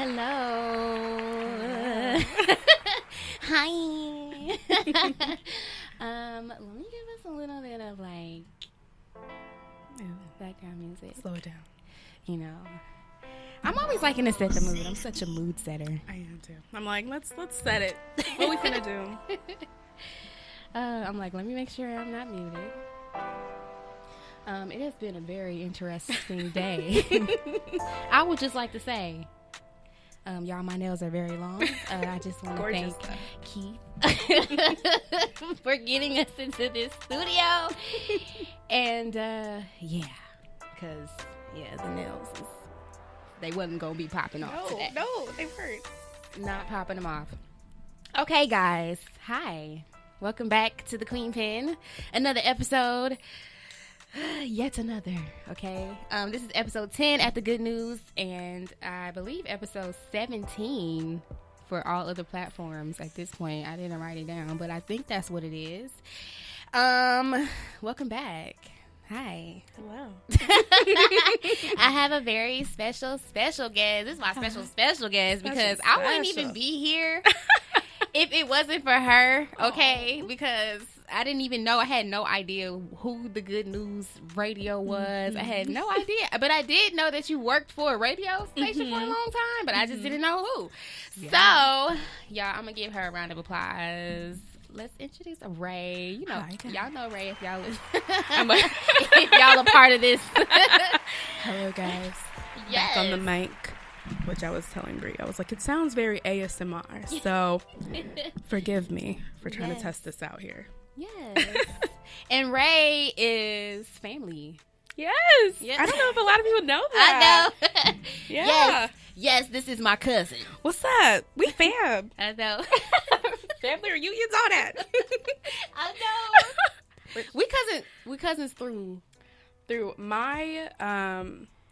Hello. Hi. Let me give us a little bit of background music. Slow it down. You know, I'm always liking to set the mood. I'm such a mood setter. I am too. I'm like, let's set it. What we finna do? I'm like, let me make sure I'm not muted. It has been a very interesting day. I would just like to say, y'all, my nails are very long. I just want to thank Keith for getting us into this studio. And, because, the nails, they wasn't going to be popping off today. No, they weren't. Not popping them off. Okay, guys. Hi. Welcome back to the Queen Pen. Another episode. Yet another, okay? This is episode 10 at the Good News, and I believe episode 17 for all other platforms at this point. I didn't write it down, but I think that's what it is. Welcome back. Hi. Hello. I have a very special guest. This is my special guest because I wouldn't even be here if it wasn't for her, okay? Because I didn't even know. I had no idea who the Good News Radio was. I had no idea. But I did know that you worked for a radio station for a long time, but I just didn't know who. Yeah. So, y'all, I'm going to give her a round of applause. Let's introduce Ray. You know, y'all know Ray if y'all if y'all a part of this. Hello, guys. Yes. Back on the mic. Which I was telling Brie, I was like, it sounds very ASMR. So, forgive me for trying to test this out here. Yes. And Ray is family. Yes. I don't know if a lot of people know that. I know. Yeah. Yes, this is my cousin. What's up? We fam. I know. Family reunions, all that. I know. We cousins through my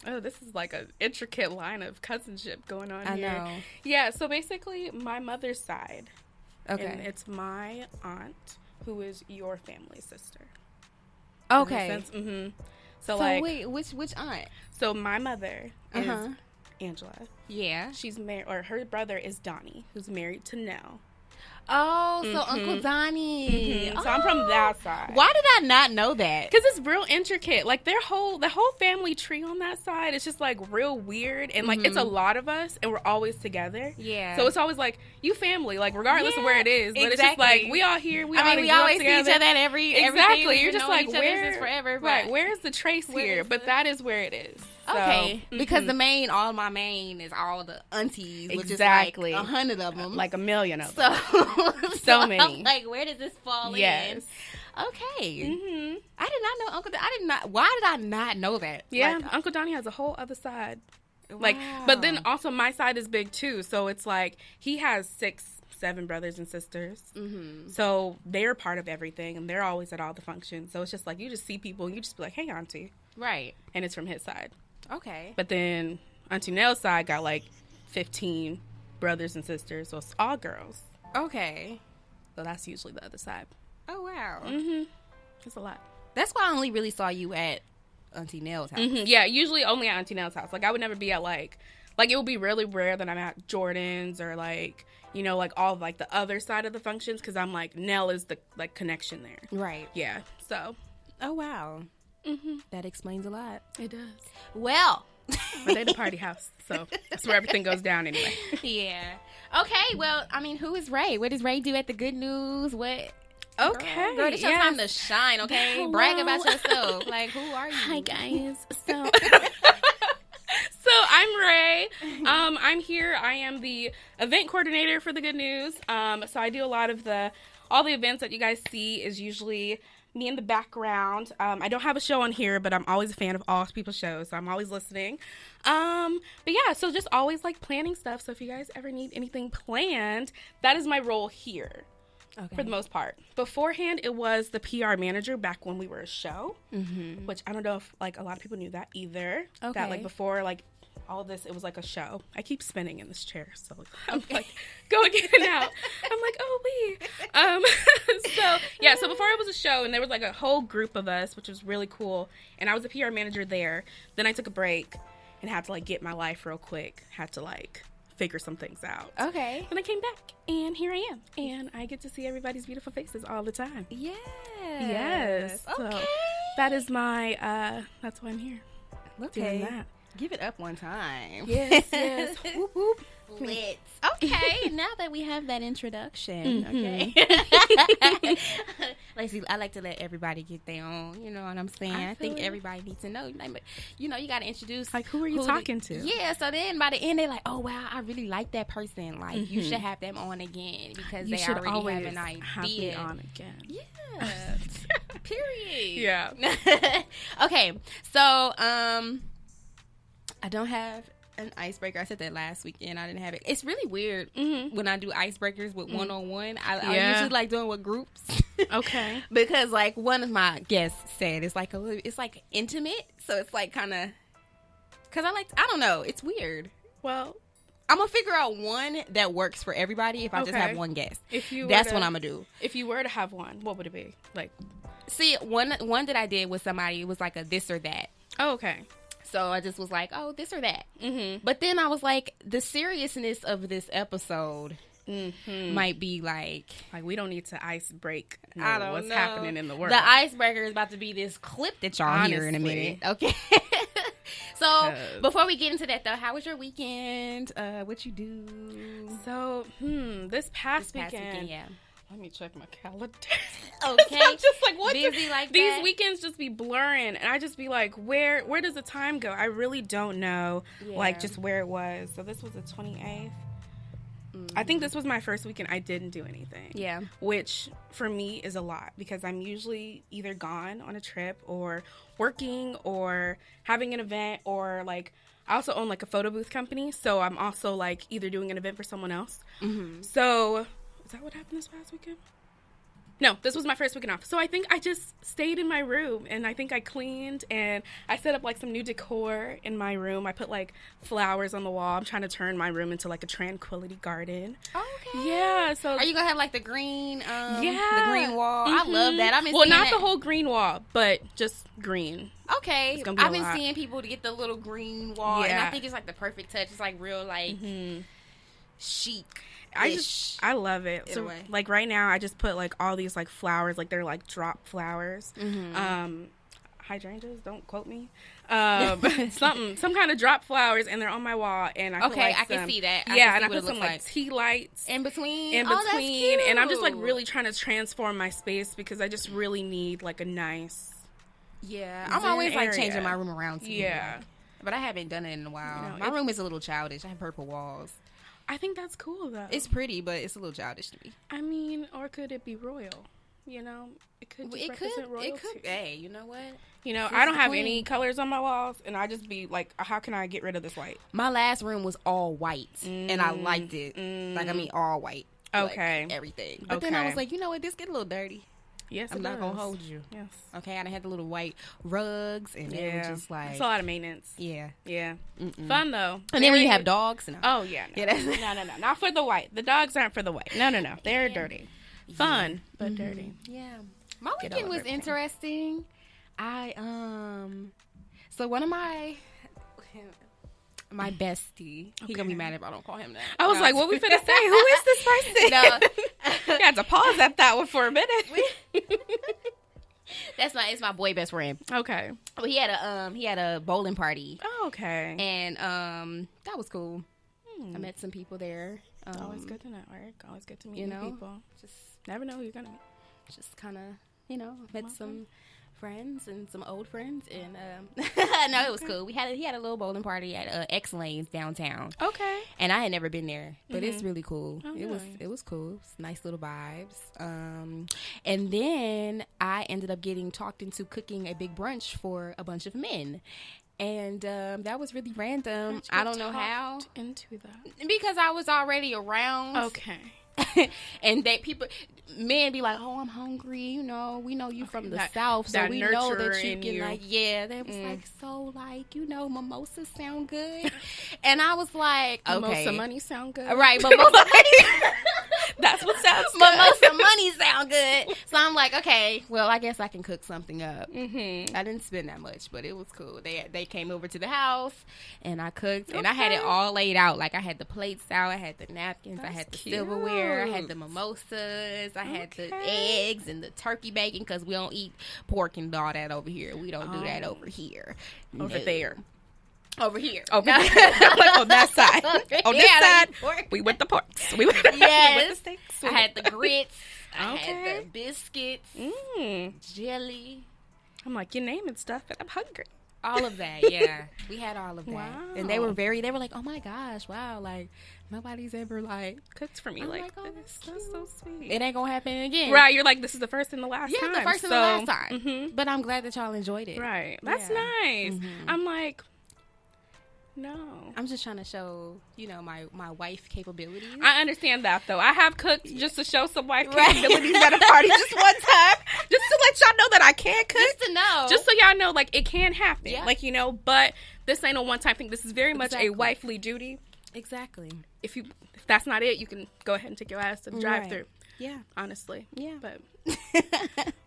this is like an intricate line of cousinship going on here. I know. Yeah, so basically my mother's side. Okay. And it's my aunt who is your family sister. Okay. Mm-hmm. So wait, which aunt? So my mother is Angela. Yeah. She's married, or her brother is Donnie, who's married to Nell. Oh, so Uncle Donnie. Mm-hmm. So I'm from that side. Why did I not know that? Because it's real intricate. Like the whole family tree on that side is just like real weird, and like it's a lot of us, and we're always together. Yeah. So it's always like you family, like regardless of where it is. But it's just like we all here. We always see each other at every exactly. You're just like where forever. Right. Where's the trace here? But that is where it is. Okay, so, because all my main is all the aunties, which exactly. is like 100 of them, like 1,000,000 of them. So many. I'm like, where does this fall in? Okay, I did not know Uncle. Why did I not know that? Yeah, like, Uncle Donnie has a whole other side. Wow. Like, but then also my side is big too. So it's like he has 6-7 brothers and sisters. So they're part of everything, and they're always at all the functions. So it's just like you just see people, and you just be like, "Hey, auntie," right? And it's from his side. Okay. But then Auntie Nell's side got like 15 brothers and sisters, so it's all girls. Okay. So that's usually the other side. Oh, wow. It's a lot. That's why I only really saw you at Auntie Nell's house. Yeah, usually only at Auntie Nell's house. Like, I would never be at, like it would be really rare that I'm at Jordan's or, like, you know, like, all of, like, the other side of the functions, because I'm, like, Nell is the, like, connection there. Right. Yeah, so. Oh, wow. That explains a lot. It does. Well. But they're the party house, so that's where everything goes down anyway. Yeah. Okay, well, I mean, who is Ray? What does Ray do at the Good News? What? Okay. Girl, it's your time to shine, okay? Hello. Brag about yourself. Like, who are you? Hi, guys. So I'm Ray. I'm here. I am the event coordinator for the Good News. So I do a lot of all the events that you guys see is usually me in the background. I don't have a show on here, but I'm always a fan of all people's shows, so I'm always listening. But yeah, so just always like planning stuff. So if you guys ever need anything planned, that is my role here. Okay. For the most part. Beforehand, it was the PR manager back when we were a show, which I don't know if like a lot of people knew that either. Okay. That like before like all of this, it was like a show. I keep spinning in this chair, so I'm like going in and out. I'm like, oh wait. So yeah, so before it was a show, and there was like a whole group of us, which was really cool. And I was a PR manager there. Then I took a break and had to like get my life real quick. Had to like figure some things out. Okay. And I came back, and here I am, and I get to see everybody's beautiful faces all the time. Yes. Okay. So that is my. That's why I'm here. Okay. Doing that. Give it up one time. Yes. Whoop, whoop. Lit. Okay, now that we have that introduction, okay. I like to let everybody get their own, you know what I'm saying? I think everybody needs to know. But, you got to introduce. Like, who are you talking to? Yeah, so then by the end, they're like, oh, wow, I really like that person. Like, you should have them on again because they already have an idea. Have me on again. Yeah. Period. Yeah. Okay, so, I don't have an icebreaker. I said that last weekend. I didn't have it. It's really weird when I do icebreakers with one-on-one. I usually like doing with groups. Okay. Because like one of my guests said it's like intimate. So it's like kind of, because I don't know. It's weird. Well, I'm going to figure out one that works for everybody if I just have one guest. That's what I'm going to do. If you were to have one, what would it be? Like, see, one that I did with somebody, it was like a this or that. Oh, okay. So I just was like, oh, this or that. But then I was like, the seriousness of this episode might be like we don't need to ice break what's know. Happening in the world. The icebreaker is about to be this clip that y'all hear in a minute. Okay. So before we get into that though, how was your weekend? What you do? So this past weekend, yeah. Let me check my calendar. Okay. I'm just like, what? Busy like these that? Weekends just be blurring, and I just be like, where does the time go? I really don't know, like, just where it was. So this was the 28th. I think this was my first weekend I didn't do anything. Yeah. Which, for me, is a lot, because I'm usually either gone on a trip or working or having an event, or, like, I also own, like, a photo booth company, so I'm also, like, either doing an event for someone else. So... Is that what happened this past weekend? No, this was my first weekend off. So I think I just stayed in my room, and I think I cleaned, and I set up like some new decor in my room. I put like flowers on the wall. I'm trying to turn my room into like a tranquility garden. Okay. Yeah. So are you gonna have like the green? The green wall. I love that. I've been not that. The whole green wall, but just green. Okay. I've been seeing people to get the little green wall, and I think it's like the perfect touch. It's like real like chic. I love it. So like right now I just put like all these like flowers, like they're like drop flowers. Hydrangeas, don't quote me. Some kind of drop flowers, and they're on my wall, and I can see that. I put some like tea lights in between. That's cute. And I'm just like really trying to transform my space, because I just really need like a nice I'm always like changing my room around too. Yeah. But I haven't done it in a while. My room is a little childish. I have purple walls. I think that's cool, though. It's pretty, but it's a little childish to me. I mean, or could it be royal? You know, it could represent royalty. It could. Hey, you know what? You know, I don't have any colors on my walls, and I just be like, how can I get rid of this white? My last room was all white, and I liked it. Like, I mean, all white. Okay. Like, everything. But then I was like, you know what? This get a little dirty. Yes, I'm not going to hold you. Yes. Okay, I had the little white rugs, and they were just like... It's a lot of maintenance. Yeah. Yeah. Fun, though. And then when you have dogs... No. Oh, yeah. No. No. Not for the white. The dogs aren't for the white. No. They're dirty. Fun, but dirty. Yeah. My weekend was interesting. So one of my bestie, he gonna be mad if I don't call him that. I was like, what we finna say? Who is this person? No. You had to pause at that one for a minute. It's my boy best friend. Okay. Well, he had a bowling party. Oh, okay. And that was cool. I met some people there. Always good to network. Always good to meet new people. Just never know who you're gonna meet. Just kind of, met some friends and some old friends, and no, it was cool. He had a little bowling party at X Lanes downtown. Okay. And I had never been there, but it's really cool. Oh, it was cool. It's nice little vibes. And then I ended up getting talked into cooking a big brunch for a bunch of men. And that was really random. I don't know how. Into that? Because I was already around. Okay. And men be like, oh, I'm hungry, we know you from the South, so we know that you can like, they was like, so like, mimosas sound good. And I was like, okay, mimosa money sound good, right? Mimosa money. That's what sounds good. Mimosa money sound good. So I'm like, okay, well, I guess I can cook something up. Mm-hmm. I didn't spend that much, but it was cool. They came over to the house, and I cooked, and I had it all laid out. Like, I had the plates out, I had the napkins, I had the silverware, I had the mimosas, I had the eggs and the turkey bacon, because we don't eat pork and all that over here. We don't do that over here. Over there. Over here. Like on that side. On this side, we with the porks. We with the steaks. I had the grits. I had the biscuits. Jelly. I'm like, you're naming stuff, and I'm hungry. All of that, yeah. We had all of that. Wow. And they were like, oh my gosh, wow. Like, nobody's ever, like, cooked for me like this. That's so sweet. It ain't gonna happen again. Right. You're like, this is the first and the last time. Yeah, the first and the last time. Mm-hmm. But I'm glad that y'all enjoyed it. Right. That's nice. Mm-hmm. I'm like, no. I'm just trying to show, my wife capabilities. I understand that, though. I have cooked just to show some wife capabilities at a party just one time. Just to let y'all know that I can cook. Just to know. Just so y'all know, like, it can happen. Yeah. Like, but this ain't a one-time thing. This is very much a wifely duty. Exactly. If that's not it, you can go ahead and take your ass to the drive-thru. Yeah. Honestly. Yeah.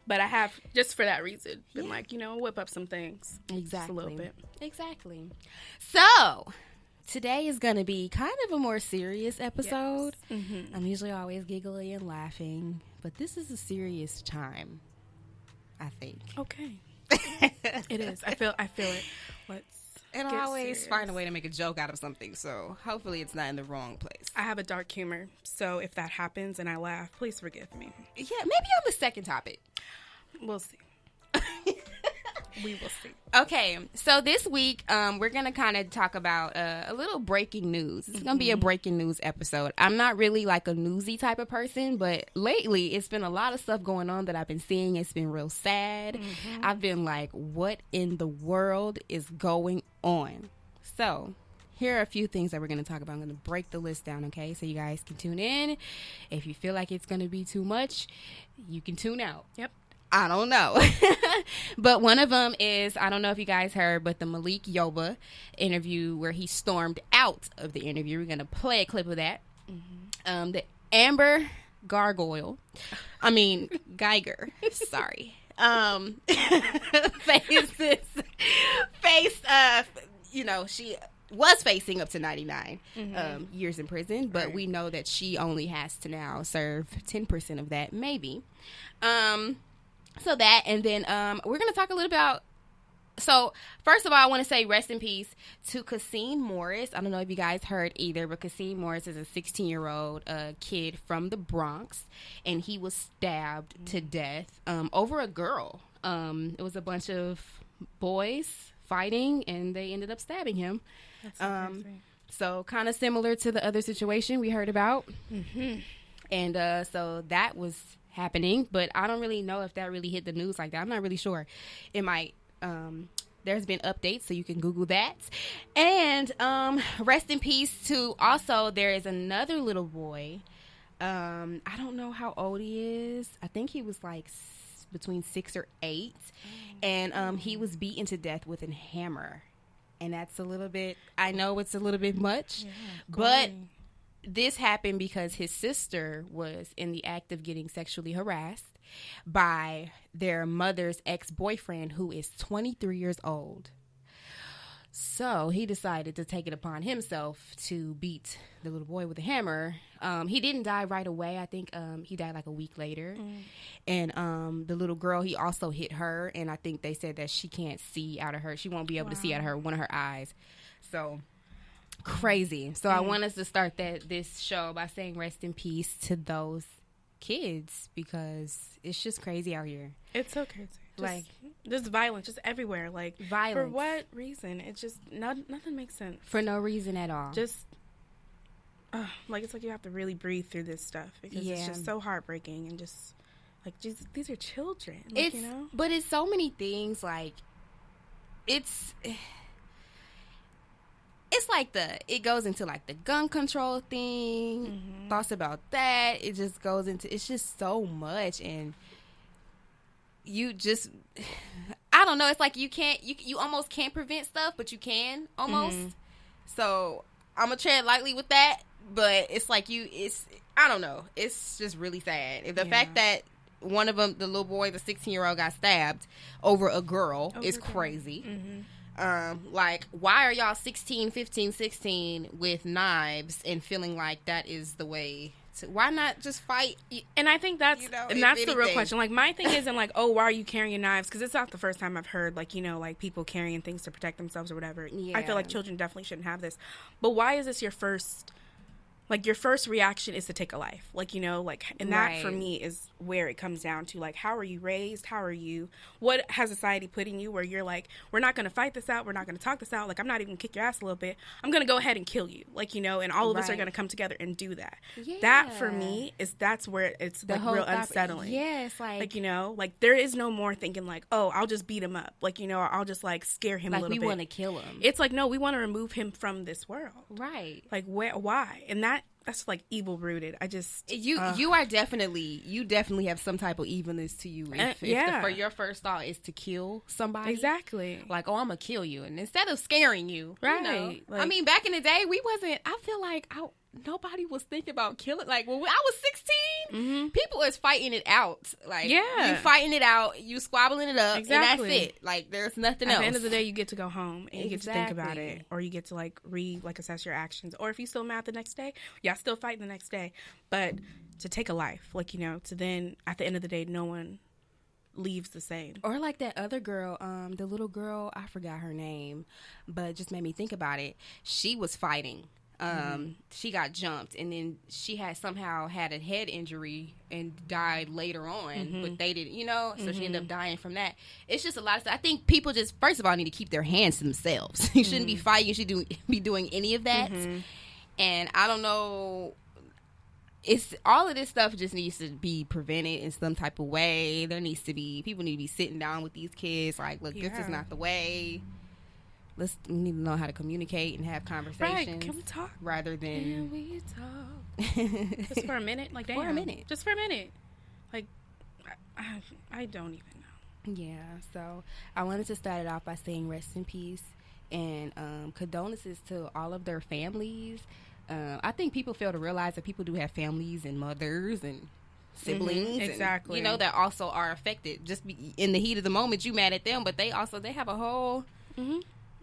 But I have, just for that reason, been like, whip up some things. Exactly. Just a little bit. Exactly. So, today is going to be kind of a more serious episode. Yes. Mm-hmm. I'm usually always giggly and laughing, but this is a serious time, I think. Okay. It is. I feel it. And I always find a way to make a joke out of something, so hopefully it's not in the wrong place. I have a dark humor, so if that happens and I laugh, please forgive me. Yeah, maybe on the second topic. We'll see. We will see. Okay, so this week, we're going to kind of talk about a little breaking news. It's going to be a breaking news episode. I'm not really like a newsy type of person, but lately it's been a lot of stuff going on that I've been seeing. It's been real sad. Mm-hmm. I've been like, what in the world is going on? So here are a few things that we're going to talk about. I'm going to break the list down, okay? So you guys can tune in. If you feel like it's going to be too much, you can tune out. Yep. I don't know. But one of them is, I don't know if you guys heard, but the Malik Yoba interview where he stormed out of the interview. We're going to play a clip of that. Mm-hmm. The Amber Geiger. Sorry. She was facing up to 99 years in prison, but we know that she only has to now serve 10% of that, maybe. So that, and then we're going to talk a little about, so first of all, I want to say rest in peace to Cassine Morris. I don't know if you guys heard either, but Cassine Morris is a 16-year-old kid from the Bronx, and he was stabbed to death over a girl. It was a bunch of boys fighting, and they ended up stabbing him. That's so crazy. So kind of similar to the other situation we heard about. Mm-hmm. And so that was happening, but I don't really know if that really hit the news like that. I'm not really sure. It might. There's been updates, so you can Google that. And rest in peace to, also, there is another little boy. I don't know how old he is. I think he was like between 6 or 8. And he was beaten to death with a hammer. And that's a little bit, I know it's a little bit much, but this happened because his sister was in the act of getting sexually harassed by their mother's ex-boyfriend, who is 23 years old. So he decided to take it upon himself to beat the little boy with a hammer. He didn't die right away. I think he died like a week later. And the little girl, he also hit her. And I think they said that she can't see out of her. She won't be able to see out of one of her eyes. So crazy. So I want us to start this show by saying rest in peace to those kids, because it's just crazy out here. It's so crazy. Just violence, just everywhere. Like, violence. For what reason? It just, nothing makes sense. For no reason at all. Just, it's like you have to really breathe through this stuff, because it's just so heartbreaking, and just, like, just, these are children. Like, But it's so many things, like, it's like it goes into like the gun control thing, thoughts about that. It just goes into, it's just so much. And you just, I don't know. It's like you almost can't prevent stuff, but you can almost. So I'm going to tread lightly with that, but it's like I don't know. It's just really sad. The fact that one of them, the little boy, the 16-year-old, got stabbed over a girl is crazy. Like, why are y'all 16, 15, 16 with knives and feeling like that is the way to, why not just fight? And I think that's, and that's the real question. Like, my thing isn't like, oh, why are you carrying knives? Because it's not the first time I've heard, like, you know, like people carrying things to protect themselves or whatever. I feel like children definitely shouldn't have this. But why is this your first, like, your first reaction is to take a life? Like, you know, like, and that for me is where it comes down to, like, how are you raised? How are you, what has society put in you where you're like, we're not going to fight this out. We're not going to talk this out. Like, I'm not even going to kick your ass a little bit. I'm going to go ahead and kill you. Like, you know, and all of us are going to come together and do that. Yeah. That for me is, that's where it's the like real unsettling. Yes. Like, you know, like there is no more thinking like, oh, I'll just beat him up. Like, you know, or I'll just like scare him a little bit. We want to kill him. It's like, no, we want to remove him from this world. Right. Like, why? And that's like evil rooted. I just you definitely have some type of evilness to you. For your first thought is to kill somebody, exactly. Like, oh, I'm gonna kill you, and instead of scaring you, right? You know, like, I mean, back in the day, we wasn't. I feel like nobody was thinking about killing. Like when I was 16, people was fighting it out. Like, you fighting it out, you squabbling it up, exactly. And that's it. Like, there's nothing else. At the end of the day, you get to go home and you get to think about it, or you get to like assess your actions, or if you still mad the next day, y'all still fight the next day. But to take a life, like, you know, to then at the end of the day, no one leaves the same. Or like that other girl, the little girl, I forgot her name, but it just made me think about it. She was fighting. She got jumped, and then she somehow had a head injury and died later on, but they didn't, you know, so she ended up dying from that. It's just a lot of stuff. I think people just, first of all, need to keep their hands to themselves. You shouldn't be fighting. You should be doing any of that. And I don't know, it's all of this stuff just needs to be prevented in some type of way. People need to be sitting down with these kids like, look, this is not the way. We need to know how to communicate and have conversations. Right, can we talk? Rather than... Can we talk? Just for a minute? Like, damn. For a minute. Just for a minute. Like, I don't even know. Yeah, so I wanted to start it off by saying rest in peace and condolences to all of their families. I think people fail to realize that people do have families and mothers and siblings. Exactly. And, you know, that also are affected. Just in the heat of the moment, you mad at them, but they have a whole...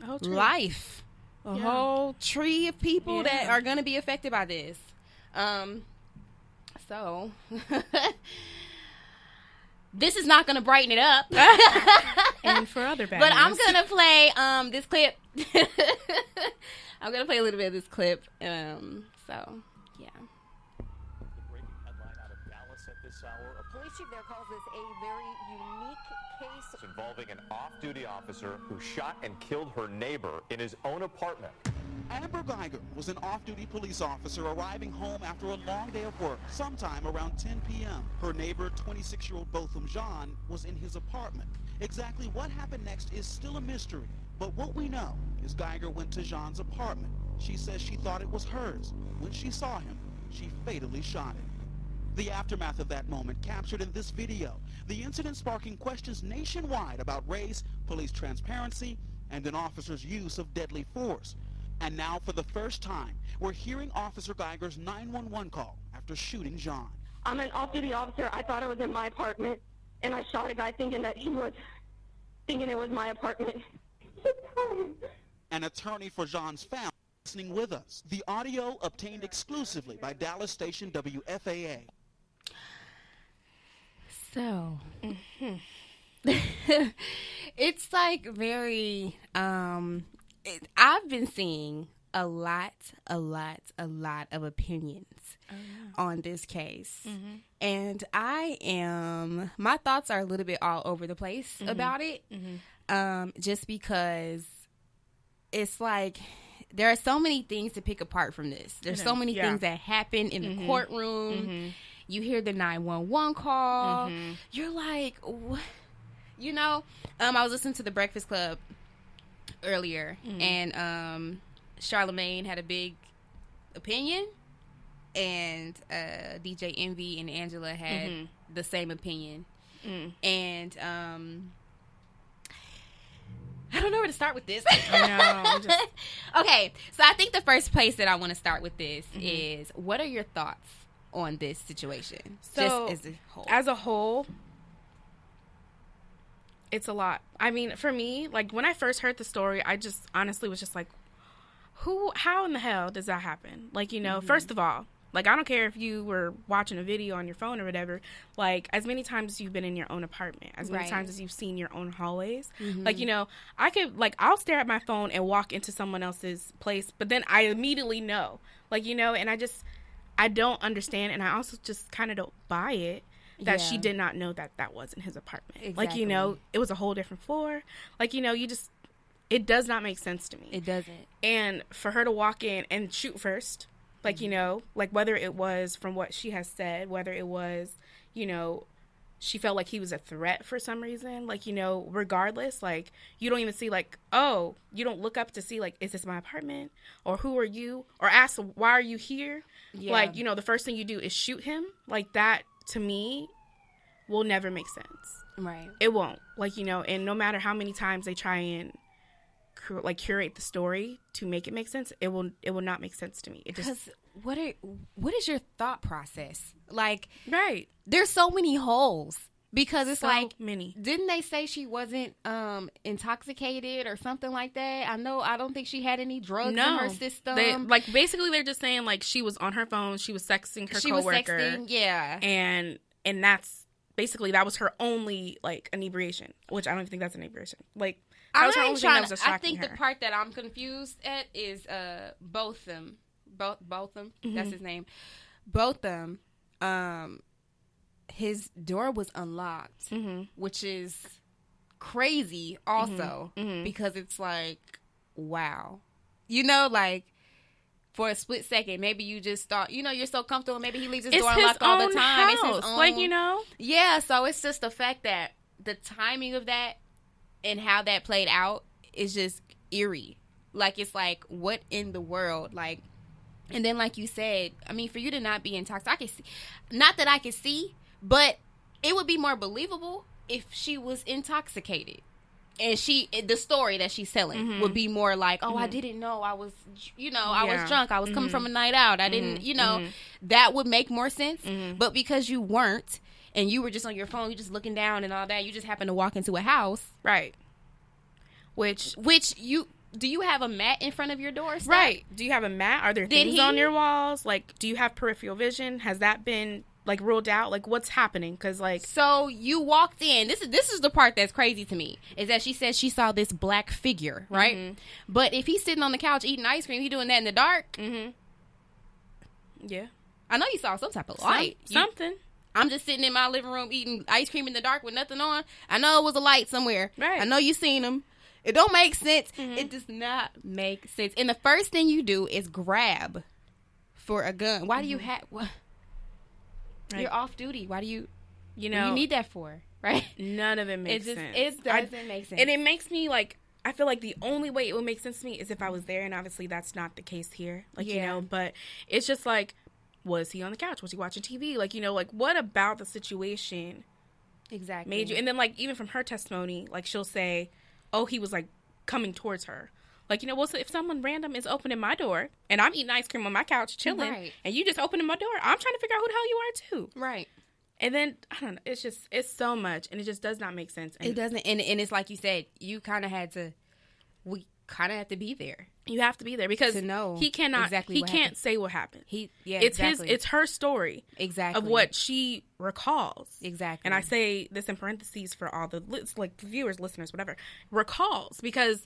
A whole tree. Life, a whole tree of people that are going to be affected by this. So this is not going to brighten it up. And for other bad but news. I'm going to play this clip. I'm going to play a little bit of this clip. So yeah. Breaking headline out of Dallas at this hour. A police chief there calls this a very unique case involving an off-duty officer who shot and killed her neighbor in his own apartment. Amber Geiger was an off-duty police officer arriving home after a long day of work sometime around 10 p.m. Her neighbor, 26-year-old Botham Jean, was in his apartment. Exactly what happened next is still a mystery, but what we know is Geiger went to Jean's apartment. She says she thought it was hers. When she saw him, she fatally shot him. The aftermath of that moment captured in this video. The incident sparking questions nationwide about race, police transparency, and an officer's use of deadly force. And now, for the first time, we're hearing Officer Geiger's 911 call after shooting Jean. I'm an off-duty officer. I thought it was in my apartment, and I shot a guy thinking it was my apartment. An attorney for Jean's family listening with us. The audio obtained exclusively by Dallas station WFAA. So, it's like very, I've been seeing a lot of opinions on this case. And my thoughts are a little bit all over the place about it. Just because it's like, there are so many things to pick apart from this. There's so many things that happen in the courtroom. You hear the 911 call. You're like, you know, I was listening to The Breakfast Club earlier, and Charlamagne had a big opinion, and DJ Envy and Angela had the same opinion. And I don't know where to start with this. I know. Okay, so I think the first place that I want to start with this is, what are your thoughts on this situation? So, just as a whole, it's a lot. I mean, for me, like, when I first heard the story, I just honestly was just like, how in the hell does that happen? Like, you know, first of all, like, I don't care if you were watching a video on your phone or whatever. Like, as many times as you've been in your own apartment, as many times as you've seen your own hallways. Like, you know, I'll stare at my phone and walk into someone else's place, but then I immediately know. Like, you know, and I don't understand, and I also just kind of don't buy it that she did not know that that wasn't his apartment. Exactly. Like, you know, it was a whole different floor. Like, you know, it does not make sense to me. It doesn't. And for her to walk in and shoot first, like, you know, like, whether it was from what she has said, whether it was, you know, she felt like he was a threat for some reason, like, you know, regardless, like, you don't even see, like, oh, you don't look up to see, like, is this my apartment? Or who are you? Or ask, why are you here? Yeah. Like, you know, the first thing you do is shoot him. Like, that, to me, will never make sense. Right. It won't. Like, you know, and no matter how many times they try and curate the story to make it make sense, it will not make sense to me. It just, what is your thought process? Like, right, there's so many holes, because it's so like, many. Didn't they say she wasn't intoxicated or something like that? I don't think she had any drugs in her system. Basically they're just saying, like, she was on her phone, she was sexting her coworker. Was sexting, yeah. And that's basically, that was her only, like, inebriation, which I don't even think that's inebriation. Like, that was her only thing that was distracting her. The part that I'm confused at is Botham. That's his name. Botham. His door was unlocked, which is crazy also, because it's like, wow. You know, like, for a split second, maybe you just thought, you know, you're so comfortable, maybe he leaves his door unlocked all the time. House. It's his own, like, you know? Yeah, so it's just the fact that the timing of that and how that played out is just eerie. Like, it's like, what in the world? Like, and then, like you said, I mean, for you to not be intoxicated, not that I can see, but it would be more believable if she was intoxicated. And the story that she's telling would be more like, oh, I didn't know. I was, you know, I was drunk. I was coming from a night out. I didn't, you know, that would make more sense. But because you weren't, and you were just on your phone, you just looking down and all that, you just happened to walk into a house. Right. Which do you have a mat in front of your door? Right. Do you have a mat? Are there things on your walls? Like, do you have peripheral vision? Has that been, like, ruled out? Like, what's happening? Because, like, so you walked in. This is the part that's crazy to me, is that she said she saw this black figure, right? But if he's sitting on the couch eating ice cream, he doing that in the dark. Yeah, I know you saw some type of light, something. I'm just sitting in my living room eating ice cream in the dark with nothing on. I know it was a light somewhere. Right. I know you seen him. It don't make sense. It does not make sense. And the first thing you do is grab for a gun. Why do you have? Right. You're off duty. Why do you? You know, you need that for, right? None of it makes sense. It doesn't make sense. And it makes me, like, I feel like the only way it would make sense to me is if I was there, and obviously that's not the case here. Like, you know, but it's just like, was he on the couch? Was he watching TV? Like, you know, like, what about the situation exactly made you? And then, like, even from her testimony, like, she'll say, oh, he was, like, coming towards her. Like, you know, well, so if someone random is opening my door and I'm eating ice cream on my couch chilling, and you just opening my door, I'm trying to figure out who the hell you are too. Right. And then, I don't know, it's so much, and it just does not make sense. And it doesn't, and it's like you said, we kind of have to be there. You have to be there, because to know he cannot, exactly he can't say what happened. It's her story. Exactly. Of what she recalls. Exactly. And I say this in parentheses for all the, like, viewers, listeners, whatever, recalls, because,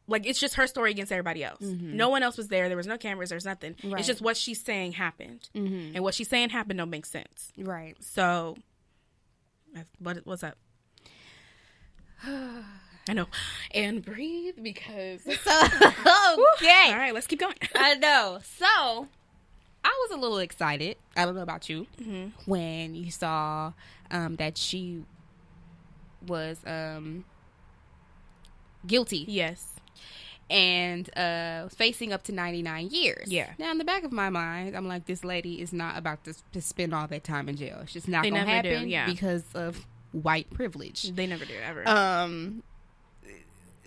like, it's just her story against everybody else. No one else was there. There was no cameras. There's nothing. Right. It's just what she's saying happened. And what she's saying happened don't make sense. Right. So, what's up? I know. And breathe, because... okay. All right, let's keep going. I know. So, I was a little excited. I don't know about you. When you saw that she was guilty. Yes. And facing up to 99 years. Yeah. Now, in the back of my mind, I'm like, this lady is not about to spend all that time in jail. It's just not going to happen because of white privilege. They never do, ever.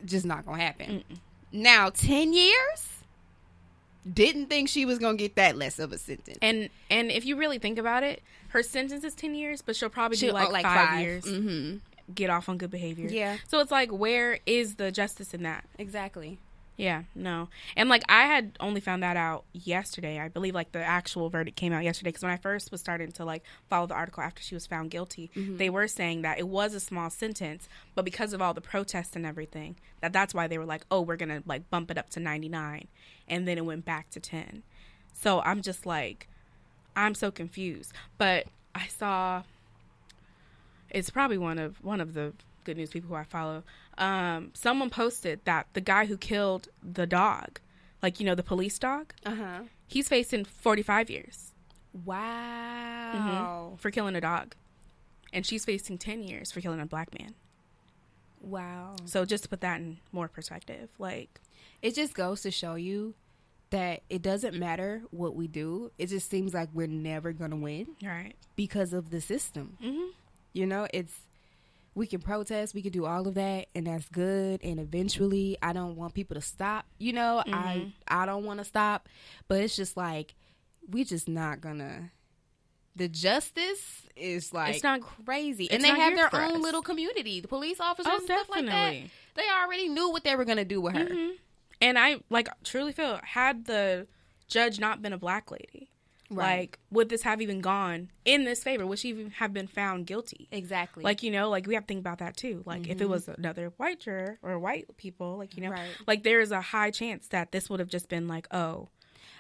Just not going to happen. Now, 10 years? didn't think she was gonna get that less of a sentence. And if you really think about it, her sentence is 10 years, but she'll probably do like 5 years. Mm-hmm. Get off on good behavior. Yeah. So it's like, where is the justice in that? Exactly. Yeah, no. And like, I had only found that out yesterday. I believe like the actual verdict came out yesterday, because when I first was starting to like follow the article after she was found guilty, they were saying that it was a small sentence, but because of all the protests and everything, that's why they were like, oh, we're gonna like bump it up to 99, and then it went back to 10. So I'm just like, I'm so confused. But I saw, it's probably one of the Good News people who I follow, someone posted that the guy who killed the dog, like, you know, the police dog, he's facing 45 years. Wow. For killing a dog. And she's facing 10 years for killing a black man. Wow. So just to put that in more perspective, like, it just goes to show you that it doesn't matter what we do. It just seems like we're never going to win. Right. Because of the system. You know, we can protest, we can do all of that, and that's good. And eventually, I don't want people to stop. You know, I don't want to stop. But it's just like, we just not going to. The justice is like, it's not crazy. It's and they not have here their for own us. little community. The police officers and definitely. stuff like that. They already knew what they were going to do with her. And I like truly feel, had the judge not been a black lady, like, would this have even gone in this favor? Would she even have been found guilty? Exactly. Like, you know, like, we have to think about that too. Like, if it was another white juror or white people, like, you know, like, there is a high chance that this would have just been like, oh.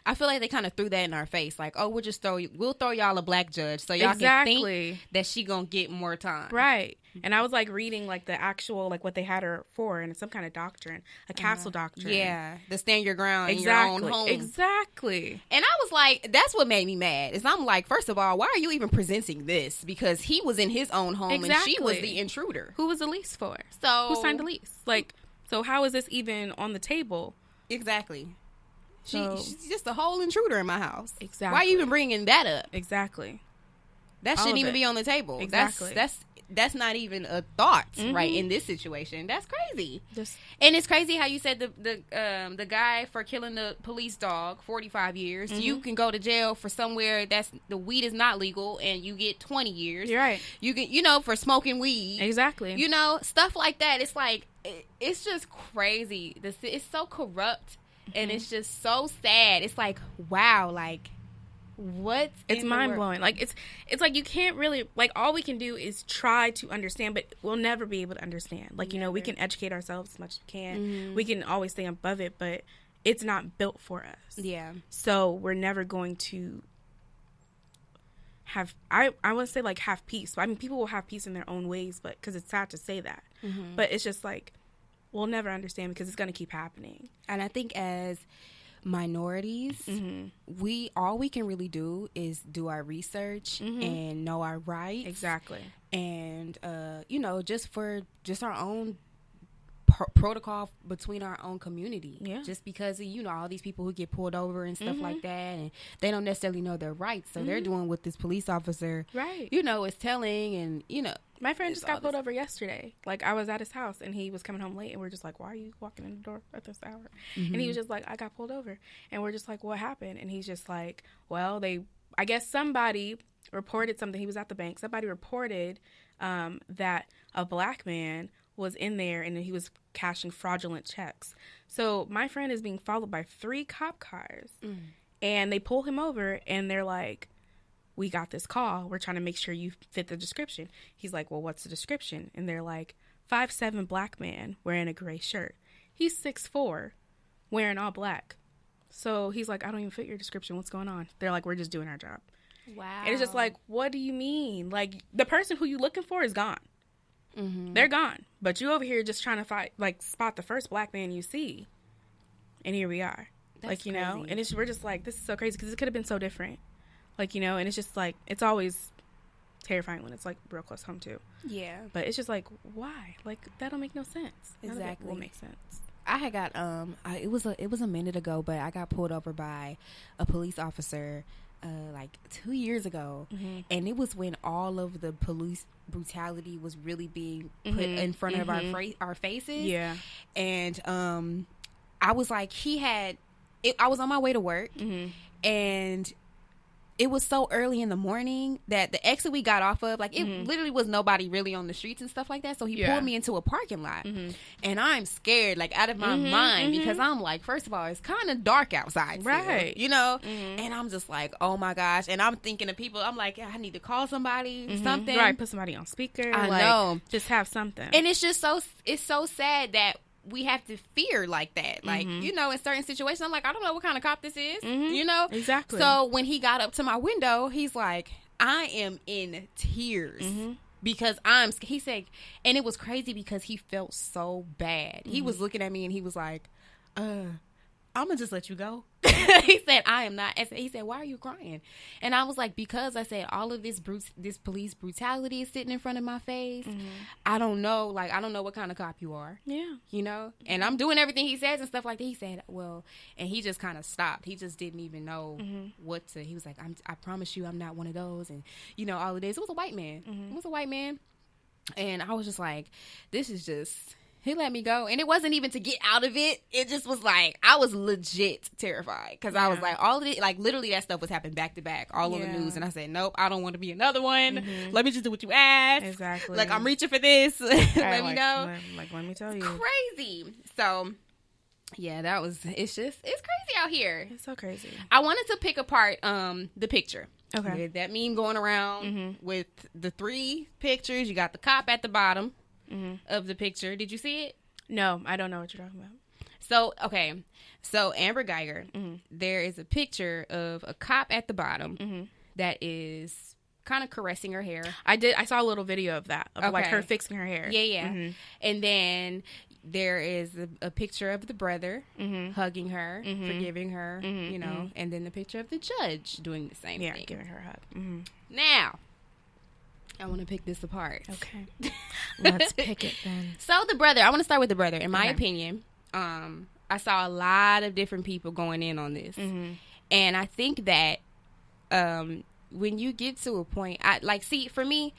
I feel like they kind of threw that in our face. Like, oh, we'll throw y'all a black judge so y'all can think that she gonna get more time. Right. And I was like reading like the actual, like what they had her for, and it's some kind of doctrine, a castle doctrine. Yeah, to stand your ground in your own home. Exactly. And I was like, that's what made me mad. Is I'm like, first of all, why are you even presenting this? Because he was in his own home and she was the intruder. Who was the lease for? So who signed the lease? Like, so how is this even on the table? Exactly. She's just a whole intruder in my house. Exactly. Why are you even bringing that up? Exactly. That shouldn't even be on the table. Exactly. That's not even a thought, right, in this situation. That's crazy. And it's crazy how you said the guy for killing the police dog, 45 years. You can go to jail for somewhere that's the weed is not legal, and you get 20 years. You're right. You can, you know, for smoking weed. Exactly. You know, stuff like that. It's like, it's just crazy. It's so corrupt, and it's just so sad. It's like, wow, like, what? It's mind blowing. Like, it's like, you can't really, like, all we can do is try to understand, but we'll never be able to understand. Like, you know, we can educate ourselves as much as we can. We can always stay above it, but it's not built for us. Yeah. So we're never going to have, I want to say, like, have peace. I mean, people will have peace in their own ways, but because it's sad to say that. But it's just like, we'll never understand because it's going to keep happening. And I think as minorities, all we can really do is do our research and know our rights. Exactly. And you know, just our own protocol between our own community. Yeah. Just because of, you know, all these people who get pulled over and stuff like that, and they don't necessarily know their rights, so they're doing what this police officer, you know, is telling. And you know, my friend just got pulled over yesterday. Like, I was at his house and he was coming home late, and we're just like, why are you walking in the door at this hour? And he was just like, I got pulled over. And we're just like, what happened? And he's just like, well, I guess somebody reported something. He was at the bank. Somebody reported that a black man was in there and he was cashing fraudulent checks. So my friend is being followed by 3 cop cars, and they pull him over and they're like, we got this call. We're trying to make sure you fit the description. He's like, well, what's the description? And they're like, 5'7" black man wearing a gray shirt. He's 6'4", wearing all black. So he's like, I don't even fit your description. What's going on? They're like, we're just doing our job. Wow. And it's just like, what do you mean? Like, the person who you looking for is gone. They're gone. But you over here just trying to spot the first black man you see. And here we are. That's like, you crazy. know, and we're just like, this is so crazy because it could have been so different. Like, you know, and it's just like, it's always terrifying when it's like real close home too. Yeah. But it's just like, why? Like, that don't make no sense. Exactly. None of it will make sense. I had got it was a minute ago, but I got pulled over by a police officer like 2 years ago, and it was when all of the police brutality was really being put in front of our faces. Yeah. And I was like, I was on my way to work, and it was so early in the morning that the exit we got off of, like, it literally was nobody really on the streets and stuff like that. So he pulled me into a parking lot, and I'm scared, like, out of my mind, because I'm like, first of all, it's kind of dark outside, still, you know, and I'm just like, oh my gosh, and I'm thinking of people. I'm like, yeah, I need to call somebody, something, right? Put somebody on speaker. I like, know, just have something. And it's just it's so sad that we have to fear like that. Like, you know, in certain situations, I'm like, I don't know what kind of cop this is, you know? Exactly. So when he got up to my window, he's like, I am in tears because he said, and it was crazy because he felt so bad. He was looking at me and he was like, I'm going to just let you go. He said, I am not. He said, why are you crying? And I was like, because I said all of this police brutality is sitting in front of my face. I don't know. Like, I don't know what kind of cop you are. Yeah. You know? And I'm doing everything he says and stuff like that. He said, well, and he just kind of stopped. He just didn't even know what to. He was like, I promise you I'm not one of those. And, you know, all of this. It was a white man. It was a white man. And I was just like, this is just... He let me go, and it wasn't even to get out of it. It just was like, I was legit terrified, because I was like, all of it, like, literally that stuff was happening back to back, all on the news, and I said, nope, I don't want to be another one. Let me just do what you asked. Exactly. Like, I'm reaching for this. Let me know. Let me tell you. Crazy. So, yeah, it's crazy out here. It's so crazy. I wanted to pick apart the picture. Okay. With that meme going around with the 3 pictures. You got the cop at the bottom of the picture. Did you see it? No, I don't know what you're talking about. So, okay. So, Amber Geiger, there is a picture of a cop at the bottom that is kind of caressing her hair. I saw a little video of that, of like her fixing her hair. Yeah. And then there is a picture of the brother hugging her, forgiving her, you know, and then the picture of the judge doing the same thing. Yeah, giving her a hug. Now, I want to pick this apart. Okay. Let's pick it then. So the brother, I want to start with the brother. In my opinion, I saw a lot of different people going in on this. And I think that when you get to a point, for me,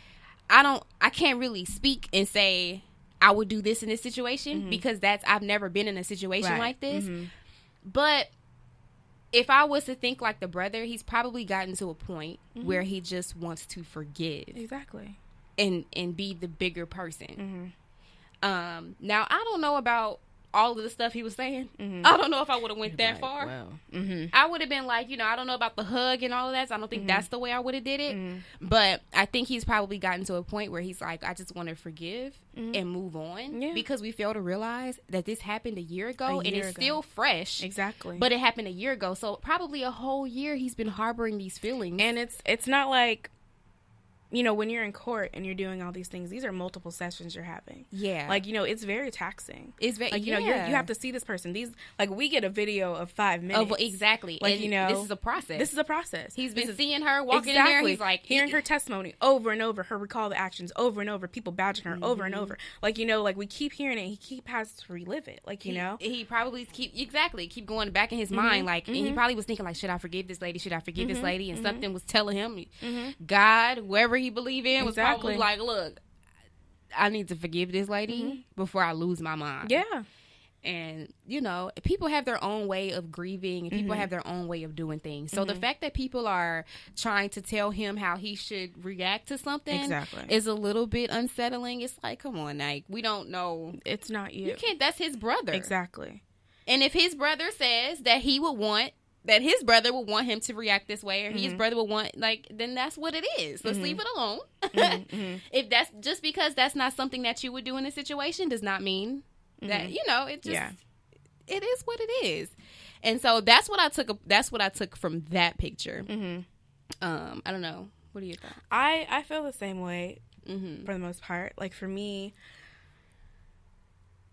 I can't really speak and say I would do this in this situation because I've never been in a situation like this. But if I was to think like the brother, he's probably gotten to a point where he just wants to forgive. Exactly. And be the bigger person. Now, I don't know about all of the stuff he was saying. I don't know if I would have went that far. Well. I would have been like, I don't know about the hug and all of that. So I don't think that's the way I would have did it. But I think he's probably gotten to a point where he's like, I just want to forgive and move on. Yeah. Because we fail to realize that this happened a year ago and it's still fresh. Exactly. But it happened a year ago. So probably a whole year he's been harboring these feelings. And it's not like, when you're in court and you're doing all these things, these are multiple sessions you're having. Yeah. Like, it's very taxing. It's very, like, you have to see this person. We get a video of 5 minutes. Exactly. Like, and this is a process. This is a process. He's been seeing her walking in there. He's like, hearing her testimony over and over, her recall the actions over and over, people badging her over and over. Like, we keep hearing it. He has to relive it. Like, He probably keep going back in his mind. Like, and he probably was thinking, like, should I forgive this lady? Should I forgive this lady? And something was telling him, God, whoever he believed in was probably like, look, I need to forgive this lady before I lose my mind. Yeah. And people have their own way of grieving and people have their own way of doing things. So the fact that people are trying to tell him how he should react to something is a little bit unsettling. It's like, come on, Nike, we don't know. It's not you. You can't. That's his brother. Exactly. And if his brother says that his brother would want him to react this way, or his brother would want, then that's what it is. Let's leave it alone. If that's just because that's not something that you would do in a situation does not mean that, it just, it is what it is. And so that's what I took from that picture. I don't know. What do you think? I feel the same way for the most part. Like, for me,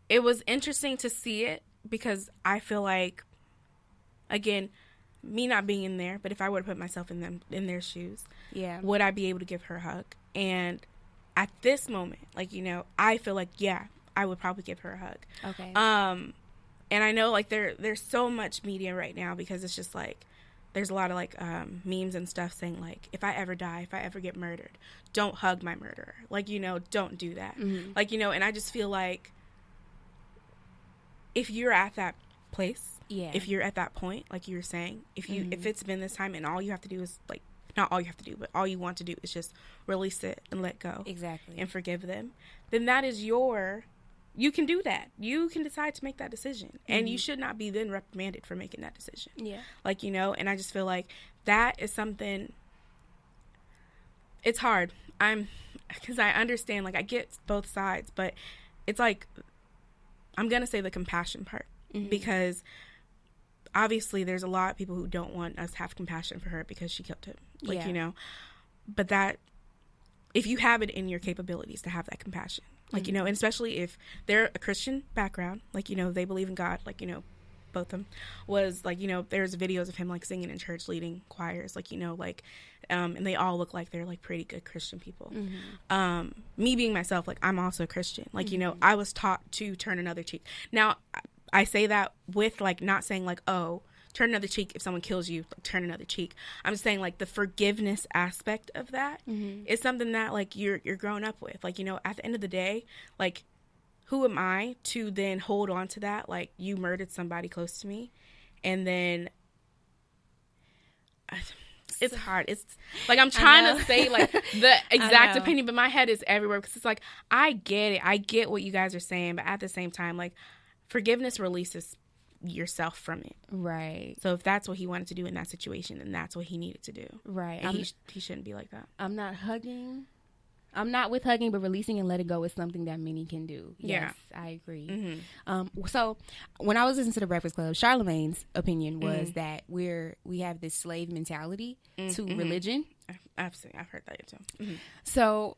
it was interesting to see it because I feel like, again, me not being in there, but if I were to put myself in their shoes, would I be able to give her a hug? And at this moment, I feel like, I would probably give her a hug. Okay. And I know, there's so much media right now because it's just there's a lot of memes and stuff saying if I ever die, if I ever get murdered, don't hug my murderer. Don't do that. And I just feel like if you're at that place Yeah. If you're at that point, like you were saying, if it's been this time and all you have to do is like, not all you have to do, but all you want to do is just release it and let go. Exactly. And forgive them. Then that is you can do that. You can decide to make that decision. And you should not be then reprimanded for making that decision. Yeah. Like, you know, and I just feel like that is something, it's hard. Because I understand, like, I get both sides, but it's like, I'm going to say the compassion part. Because obviously there's a lot of people who don't want us to have compassion for her because she killed him. Like, you know, but that, if you have it in your capabilities to have that compassion, like, you know, and especially if they're a Christian background, like, you know, they believe in God, like, you know, both of them was like, you know, there's videos of him like singing in church, leading choirs, like, you know, like, and they all look like they're like pretty good Christian people. Me being myself, like, I'm also a Christian, like, you know, I was taught to turn another cheek. Now, I say that with like not saying like, oh, turn another cheek if someone kills you, like, turn another cheek. I'm just saying like the forgiveness aspect of that is something that like you're growing up with. Like, you know, at the end of the day, like, who am I to then hold on to that? Like, you murdered somebody close to me, and then it's hard. It's like I'm trying to say like the exact opinion, but my head is everywhere because it's like I get it. I get what you guys are saying, but at the same time, like, forgiveness releases yourself from it. Right. So if that's what he wanted to do in that situation, then that's what he needed to do. Right. And he shouldn't be like that. I'm not with hugging, but releasing and letting go is something that many can do. Yes, I agree. So when I was listening to the Breakfast Club, Charlamagne's opinion was that we have this slave mentality to religion. I've heard that too. So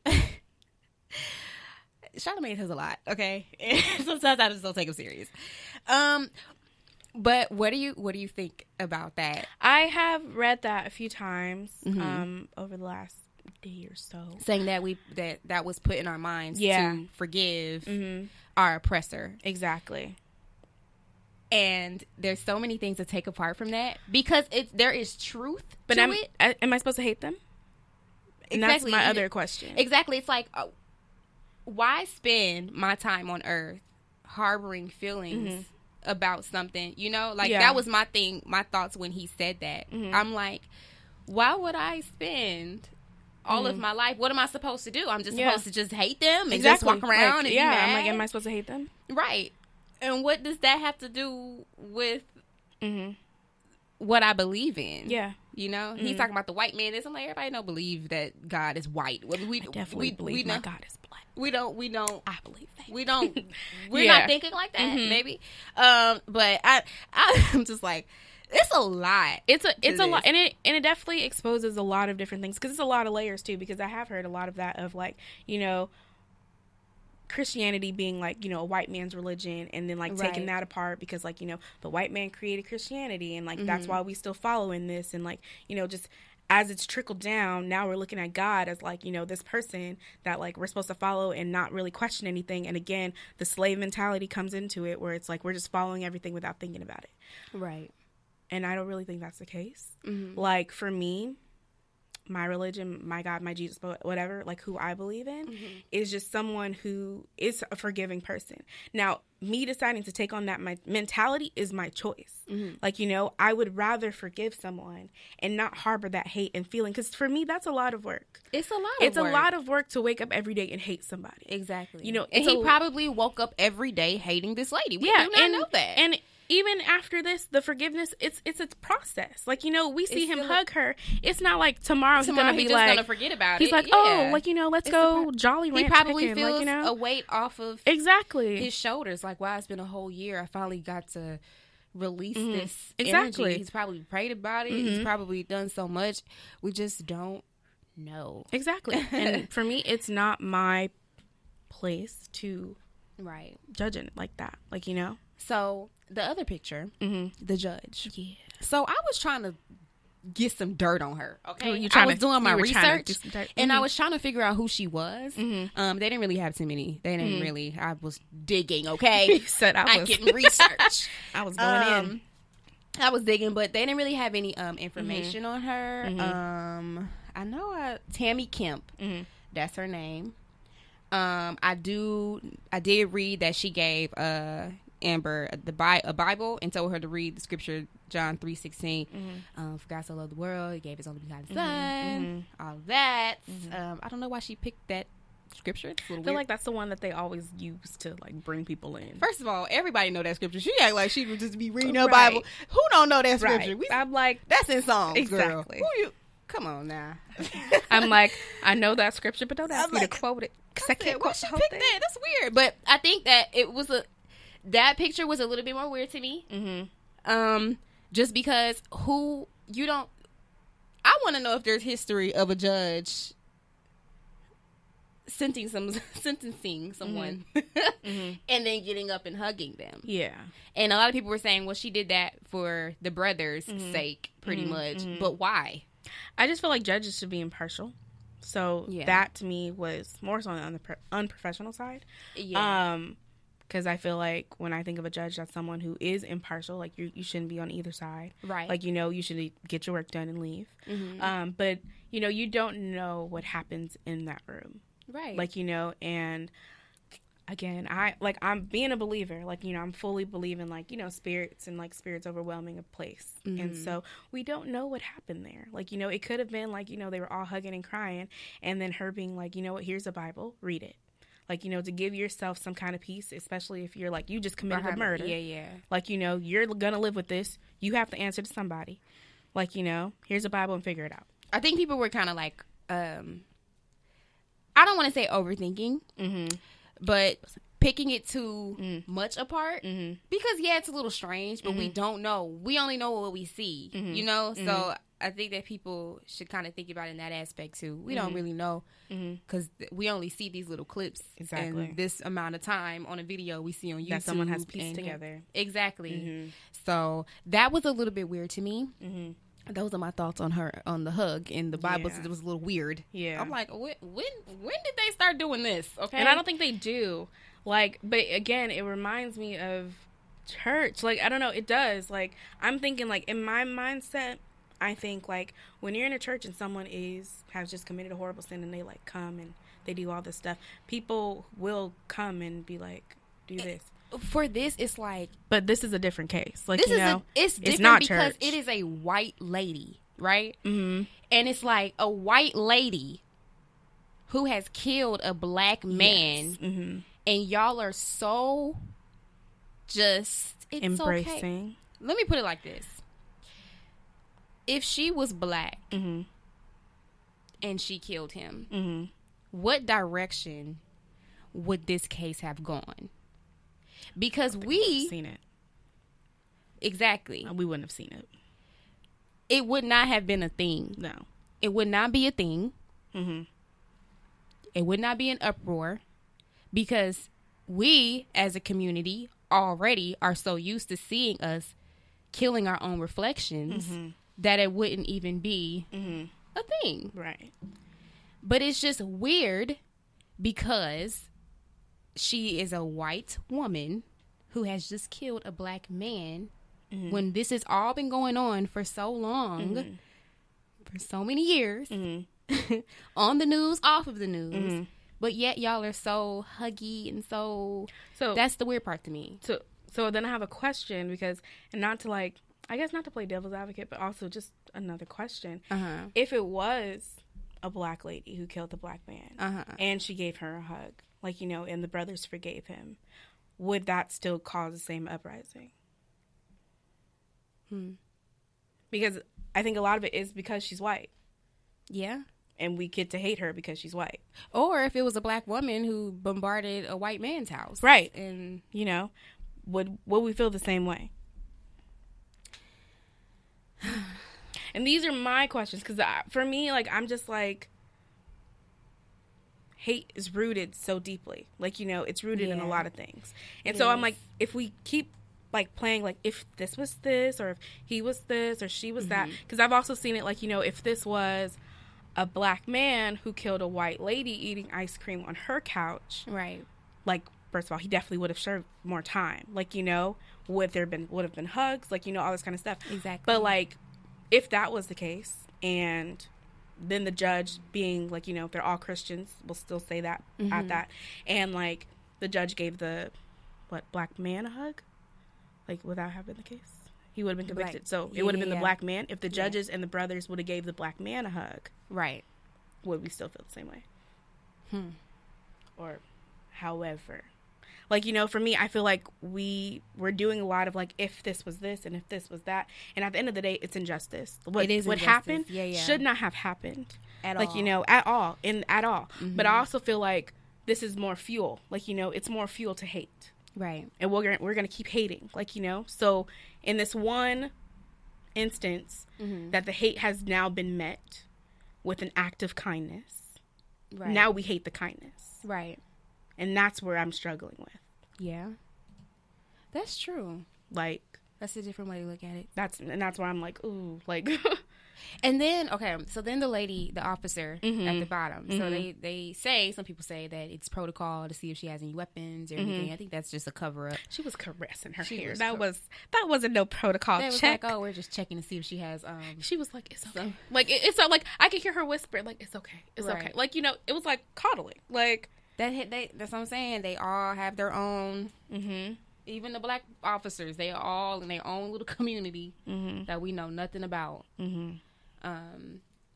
Charlamagne has a lot, okay? Sometimes I just don't take him serious. But what do you think about that? I have read that a few times over the last day or so, saying that that was put in our minds to forgive our oppressor. Exactly. And there's so many things to take apart from that because there is truth but to it. Am I supposed to hate them? And exactly. That's my other question. Exactly. It's like, why spend my time on earth harboring feelings about something, you know? Like, that was my thing, my thoughts when he said that. I'm like, why would I spend all of my life? What am I supposed to do? I'm just supposed to just hate them and just walk around and be mad? I'm like, am I supposed to hate them? Right. And what does that have to do with what I believe in? Yeah. You know, he's talking about the white man. I'm like, everybody don't believe that God is white. I definitely believe my God is black. We don't. I believe that. We don't. We're not thinking like that, maybe. But I'm just like, it's a lot. It's a lot, and it definitely exposes a lot of different things because it's a lot of layers too. Because I have heard a lot of that of like, you know, Christianity being like, you know, a white man's religion, and then like taking that apart because like, you know, the white man created Christianity, and like that's why we still following this, and like, you know, just as it's trickled down, now we're looking at God as like, you know, this person that like we're supposed to follow and not really question anything. And again, the slave mentality comes into it where it's like we're just following everything without thinking about it. Right. And I don't really think that's the case. Like, for me, my religion, my God, my Jesus, whatever, like who I believe in is just someone who is a forgiving person. Now, me deciding to take on that my mentality is my choice. Like, you know, I would rather forgive someone and not harbor that hate and feeling. Because for me, that's a lot of work. It's a lot of work. It's a lot of work to wake up every day and hate somebody. Exactly. You know, and he probably woke up every day hating this lady. We do not know that. And even after this, the forgiveness, it's a process. Like, you know, we see him hug her. It's not like tomorrow he's going to be just like, gonna forget about he's it. like, oh, like, you know, let's go Jolly Rancher. He probably chicken, feels like, you know? a weight off of exactly his shoulders. Like, wow, it's been a whole year. I finally got to release this exactly energy. He's probably prayed about it. He's probably done so much. We just don't know. Exactly. And for me, it's not my place to judge it like that. Like, you know? So the other picture, the judge. Yeah. So I was trying to get some dirt on her. Okay. I was doing my research and I was trying to figure out who she was. They didn't really have too many. They didn't really. I was digging. Okay. Said I was getting research. I was going in. I was digging, but they didn't really have any information on her. I know Tammy Kemp. That's her name. I did read that she gave Amber a Bible and told her to read the scripture John 3:16. For God so loved the world, he gave his only begotten son. All of that. I don't know why she picked that scripture. It's a little I feel weird. like that's the one that they always use to like bring people in. First of all, everybody know that scripture. She act like she would just be reading her Right. Bible. Who don't know that scripture? Right. I'm like, That's in songs, Exactly. girl. Who you? Come on now. I'm like, I know that scripture, but don't ask I'm me like, to quote it. 'Cause I Why can't quote she the whole picked thing. that? That's weird. But I think that that picture was a little bit more weird to me. Just because I want to know if there's history of a judge sentencing someone and then getting up and hugging them. Yeah. And a lot of people were saying, well, she did that for the brother's sake, pretty much. But why? I just feel like judges should be impartial. So Yeah. that to me was more so on the unprofessional side. Yeah. Because I feel like when I think of a judge, that's someone who is impartial. Like you shouldn't be on either side. Right. Like, you should get your work done and leave. But, you don't know what happens in that room. Right. Like, and again, I'm being a believer. Like, I'm fully believing, like, spirits and like spirits overwhelming a place. And so we don't know what happened there. Like, it could have been like, they were all hugging and crying. And then her being like, what, here's a Bible, read it. Like, to give yourself some kind of peace, especially if you're like, you just committed a murder. Yeah. Like, you're going to live with this. You have to answer to somebody. Like, here's a Bible and figure it out. I think people were kind of like, I don't want to say overthinking, but picking it too much apart. Because, yeah, it's a little strange, but we don't know. We only know what we see, So I think that people should kind of think about it in that aspect, too. We don't really know because we only see these little clips. Exactly. And this amount of time on a video we see on YouTube. That someone has pieced together. Exactly. So that was a little bit weird to me. Those are my thoughts on the hug in the Bible. Since it was a little weird. Yeah. I'm like, when did they start doing this? Okay. And I don't think they do. Like, but again, it reminds me of church. Like, I don't know. It does. Like, I'm thinking, like, in my mindset, I think, like, when you're in a church and someone has just committed a horrible sin and they, like, come and they do all this stuff, people will come and be like, do this. For this, it's like, but this is a different case. Like, it's different it's not because church. it is a white lady, right? And it's like a white lady who has killed a black man, and y'all are so just embracing. Okay. Let me put it like this: if she was black and she killed him, what direction would this case have gone? Because we seen it. Exactly. We wouldn't have seen it. It would not have been a thing. No. It would not be a thing. It would not be an uproar because we as a community already are so used to seeing us killing our own reflections that it wouldn't even be a thing. Right. But it's just weird because she is a white woman who has just killed a black man when this has all been going on for so long, for so many years, on the news, off of the news. But yet y'all are so huggy and so that's the weird part to me. So then I have a question because, and not to like, I guess not to play devil's advocate, but also just another question. If it was a black lady who killed the black man and she gave her a hug, like, and the brothers forgave him, would that still cause the same uprising? Because I think a lot of it is because she's white. Yeah. And we get to hate her because she's white. Or if it was a black woman who bombarded a white man's house. Right. And, would we feel the same way? And these are my questions because for me, like, I'm just like, hate is rooted so deeply. Like, it's rooted in a lot of things. And so I'm like, if we keep like playing like if this was this or if he was this or she was that, because I've also seen it like, if this was a black man who killed a white lady eating ice cream on her couch, right, like, first of all, he definitely would have served more time. Like, would have been hugs, like, all this kind of stuff. Exactly. But like, if that was the case, and then the judge being like, if they're all Christians, we'll still say that at that, and like the judge gave the black man a hug? Like, would that have been the case? He would have been convicted. Right. So Yeah, it would have been yeah, the yeah. black man. If the judges and the brothers would have gave the black man a hug, Right. would we still feel the same way? Or, however, like, you know, for me, I feel like we're doing a lot of like, if this was this and if this was that, and at the end of the day, it's injustice. What injustice. happened Yeah. should not have happened At like all. you know, at all. But I also feel like this is more fuel. Like, you know, it's more fuel to hate, Right. and we're gonna keep hating. Like, you know, so in this one instance that the hate has now been met with an act of kindness, Right. now we hate the kindness. Right. And that's where I'm struggling with. Yeah. That's true. Like, That's a different way to look at it. that's where I'm like, ooh, like, And then, okay, so then the lady, the officer at the bottom. So they say, some people say that it's protocol to see if she has any weapons or anything. I think that's just a cover up. she was caressing her She hair. was That wasn't no protocol They was check. like, oh, we're just checking to see if she has, She was like, it's okay. Like, it's not like, I could hear her whisper, like, it's okay. It's Right. okay. Like, you know, it was like coddling. Like, that's what I'm saying. They all have their own, even the black officers, they are all in their own little community that we know nothing about.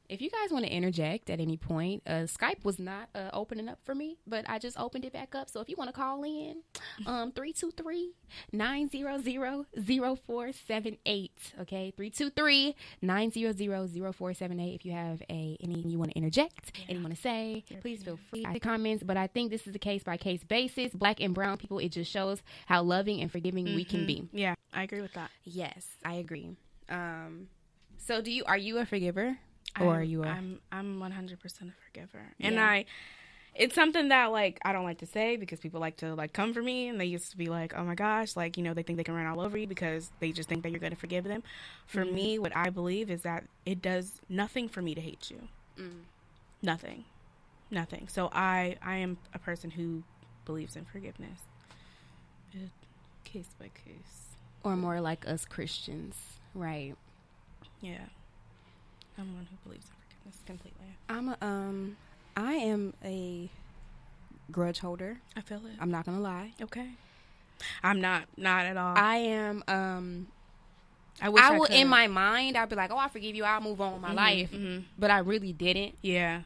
If you guys want to interject at any point, Skype was not opening up for me, but I just opened it back up. So if you want to call in, 323-900-0478. Okay, 323-900-0478. If you have anything you want to interject, anything you want to say, please feel free to comments. But I think this is a case by case basis. Black and brown people, it just shows how loving and forgiving we can be. yeah, I agree with that. Yes, I agree. So are you a forgiver? Or are you I'm 100% a forgiver. And Yeah. it's something that, like, I don't like to say because people like to, like, come for me, and they used to be like, oh my gosh, like, you know, they think they can run all over you because they just think that you're going to forgive them. For me, what I believe is that it does nothing for me to hate you. Nothing. So I am a person who believes in forgiveness. Case by case. Or more like us Christians, right? Yeah. I'm one who believes in forgiveness completely. I am a grudge holder. I feel it. I'm not gonna lie. Okay. I'm not at all. I am. I wish I will could. in my mind. I'll be like, oh, I forgive you. I'll move on with my life. But I really didn't. Yeah.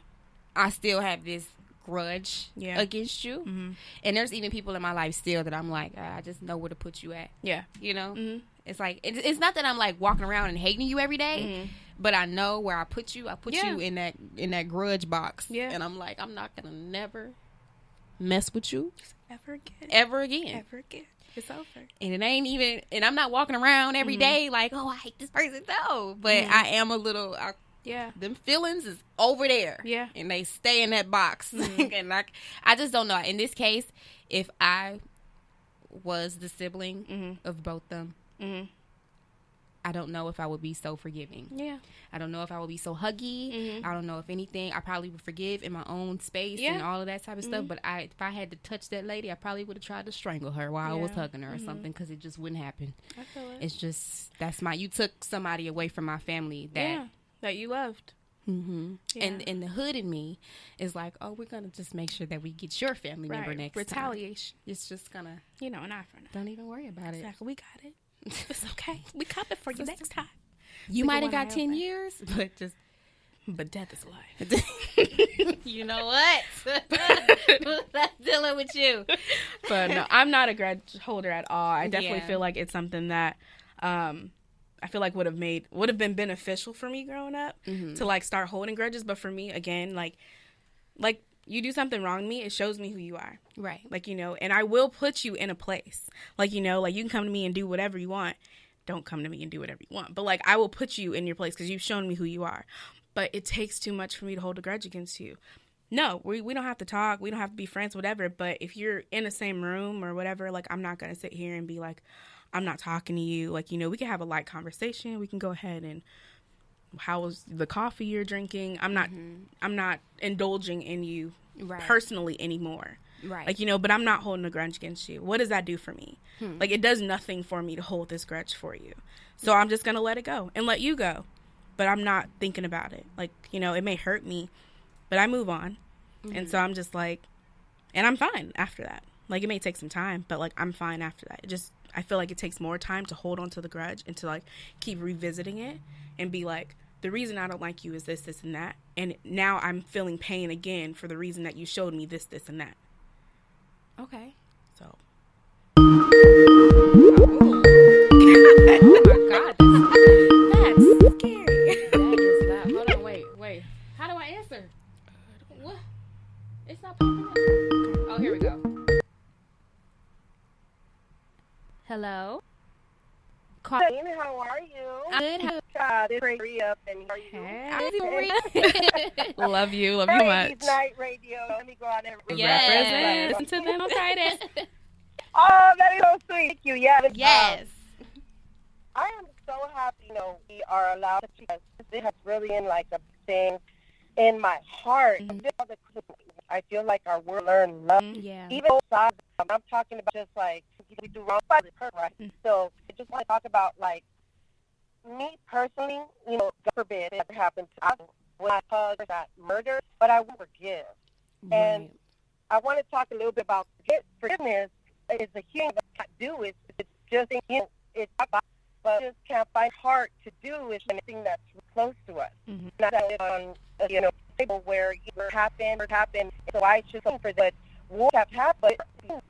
I still have this grudge Yeah. against you. And there's even people in my life still that I'm like, I just know where to put you at. Yeah. You know. It's like it's not that I'm like walking around and hating you every day, but I know where I put you. I put you in that grudge box. Yeah. And I'm like, I'm not gonna never mess with you Ever again. ever again. Ever again. It's over. And it ain't even. And I'm not walking around every day like, oh, I hate this person. No, but I am a little. Yeah. Them feelings is over there. Yeah. And they stay in that box. And I just don't know. In this case, if I was the sibling of both them, I don't know if I would be so forgiving. Yeah. I don't know if I would be so huggy. I don't know if anything. I probably would forgive in my own space and all of that type of stuff. But if I had to touch that lady, I probably would have tried to strangle her while I was hugging her or something, because it just wouldn't happen. I feel it. It's just, you took somebody away from my family that that you loved. Yeah. and the hood in me is like, oh, we're gonna just make sure that we get your family member Right. next Retaliation. time. It's just gonna, You know, an eye for an eye. don't even worry about it. Exactly. We got it. It's okay. We got it for you next time. You We might can have got one eye 10 open. years, but just But death is life. you know what? That's dealing with you. But no, I'm not a grudge holder at all. I definitely Yeah. feel like it's something that I feel like would have been beneficial for me growing up to like start holding grudges. But for me, again, like you do something wrong to me, it shows me who you are. Right. Like, you know, and I will put you in a place. Like, you know, like you can come to me and do whatever you want. Don't come to me and do whatever you want. But like, I will put you in your place because you've shown me who you are. But it takes too much for me to hold a grudge against you. No, we don't have to talk. We don't have to be friends, whatever. But if you're in the same room or whatever, like, I'm not going to sit here and be like, I'm not talking to you. Like, you know, we can have a light conversation. We can go ahead and, how was the coffee you're drinking? I'm not indulging in you personally anymore. Right. Like, you know, but I'm not holding a grudge against you. What does that do for me? Like, it does nothing for me to hold this grudge for you. So I'm just going to let it go and let you go. But I'm not thinking about it. Like, you know, it may hurt me, but I move on. And so I'm just like, and I'm fine after that. Like, it may take some time, but, like, I'm fine after that. I feel like it takes more time to hold on to the grudge and to, like, keep revisiting it and be like, the reason I don't like you is this, this, and that. And now I'm feeling pain again for the reason that you showed me this, this, and that. Okay. So. Oh my God. That's scary. That is not. Hold on, wait. How do I answer? What? It's not popping up. Oh, here we go. Hello. Jane, how are you? Good. This is Maria up and how are you? Hey. Love you much. Ladies Night Radio. Let me go out there. Yes. Listen to them on Friday. Oh, that is so sweet. Thank you. Yeah. Yes. I am so happy, we are allowed to because this has really been like a thing in my heart. I feel like our world learn love. Yeah. Even outside, I'm talking about just like we do wrong by the hurt, right? So I just want to talk about like me personally, God forbid it ever happens to us when I hug got murdered, but I will forgive. Right. And I want to talk a little bit about forgiveness. It's a healing that I do. It's just it's but just can't find heart to do is anything that's close to us. Mm-hmm. Not that on table where it happened. So I should look for that. What have happened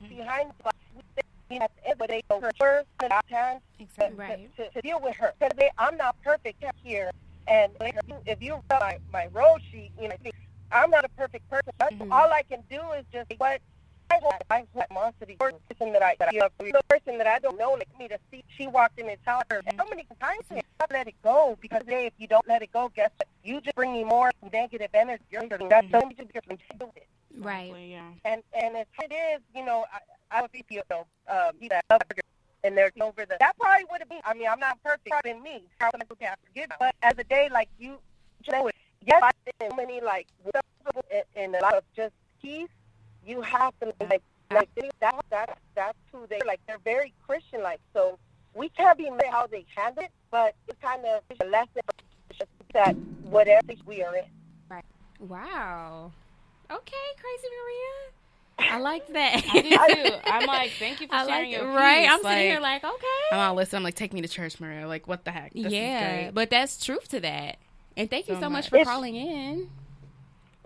behind but they don't her hand to deal with her. Because I'm not perfect here, and if you read my role sheet, I'm not a perfect person. All I can do is just what I want monster the person that the person that I don't know, like me to see. She walked in his house. How many times I let it go? Because if you don't let it go, guess what? You just bring me more negative energy. That's something to do with it. Right. Yeah. And as it is, I would be and they're over that probably would have been. I mean, I'm not perfect in me. How can I forgive? But as a day like you know, yes, I think many like in a lot of just peace. You have to like that's who they like. They're very Christian like. So we can't be mad how they handle it, but it's kind of a lesson that whatever we are in. Right. Wow. Okay, Crazy Maria. I like that. I do too. I'm like, thank you for sharing your piece. Right. I'm sitting here like, okay. I'm all listen. I'm like, take me to church, Maria. Like, what the heck? This is great. But that's truth to that. And thank you so much for calling in.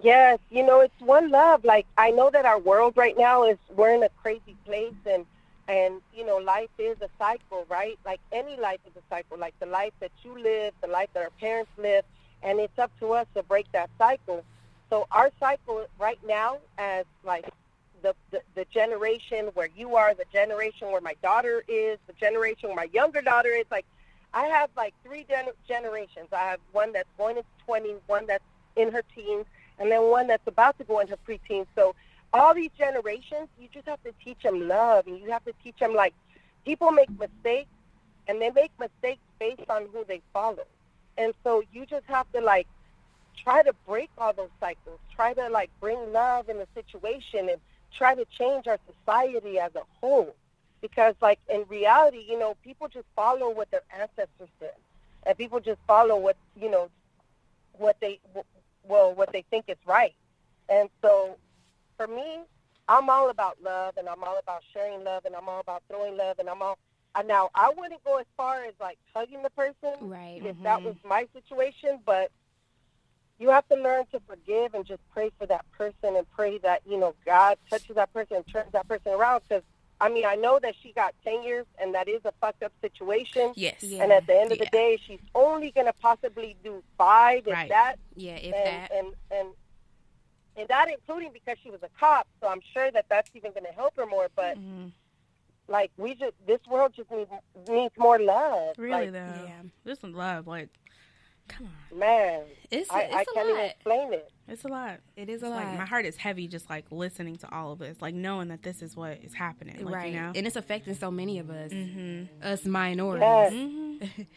Yes, it's one love. Like, I know that our world right now we're in a crazy place, and life is a cycle, right? Like, any life is a cycle. Like, the life that you live, the life that our parents live, and it's up to us to break that cycle. So our cycle right now as, like, the generation where you are, the generation where my daughter is, the generation where my younger daughter is, like, I have, like, three generations. I have one that's going into 20, one that's in her teens, and then one that's about to go into preteen. So all these generations, you just have to teach them love, and you have to teach them, like, people make mistakes, and they make mistakes based on who they follow. And so you just have to, like, try to break all those cycles, try to, like, bring love in the situation and try to change our society as a whole. Because, like, in reality, people just follow what their ancestors did, and people just follow what they think is right. And so for me, I'm all about love, and I'm all about sharing love, and I'm all about throwing love, and now I wouldn't go as far as like hugging the person, right? If that was my situation, but you have to learn to forgive and just pray for that person and pray that, God touches that person and turns that person around. Because I mean, I know that she got 10 years, and that is a fucked up situation. Yes. Yeah. And at the end of the day, she's only going to possibly do 5, if that. Yeah, if and, that. And that including because she was a cop, so I'm sure that that's even going to help her more. But, like, this world just needs more love. Really, like, though. Yeah. This is love, like, come on. Man, it's I can't even explain it. It's a lot. It is a lot. lot. My heart is heavy just, like, listening to all of this. Like, knowing that this is what is happening. Like, right. And it's affecting so many of us. Us minorities. Yes.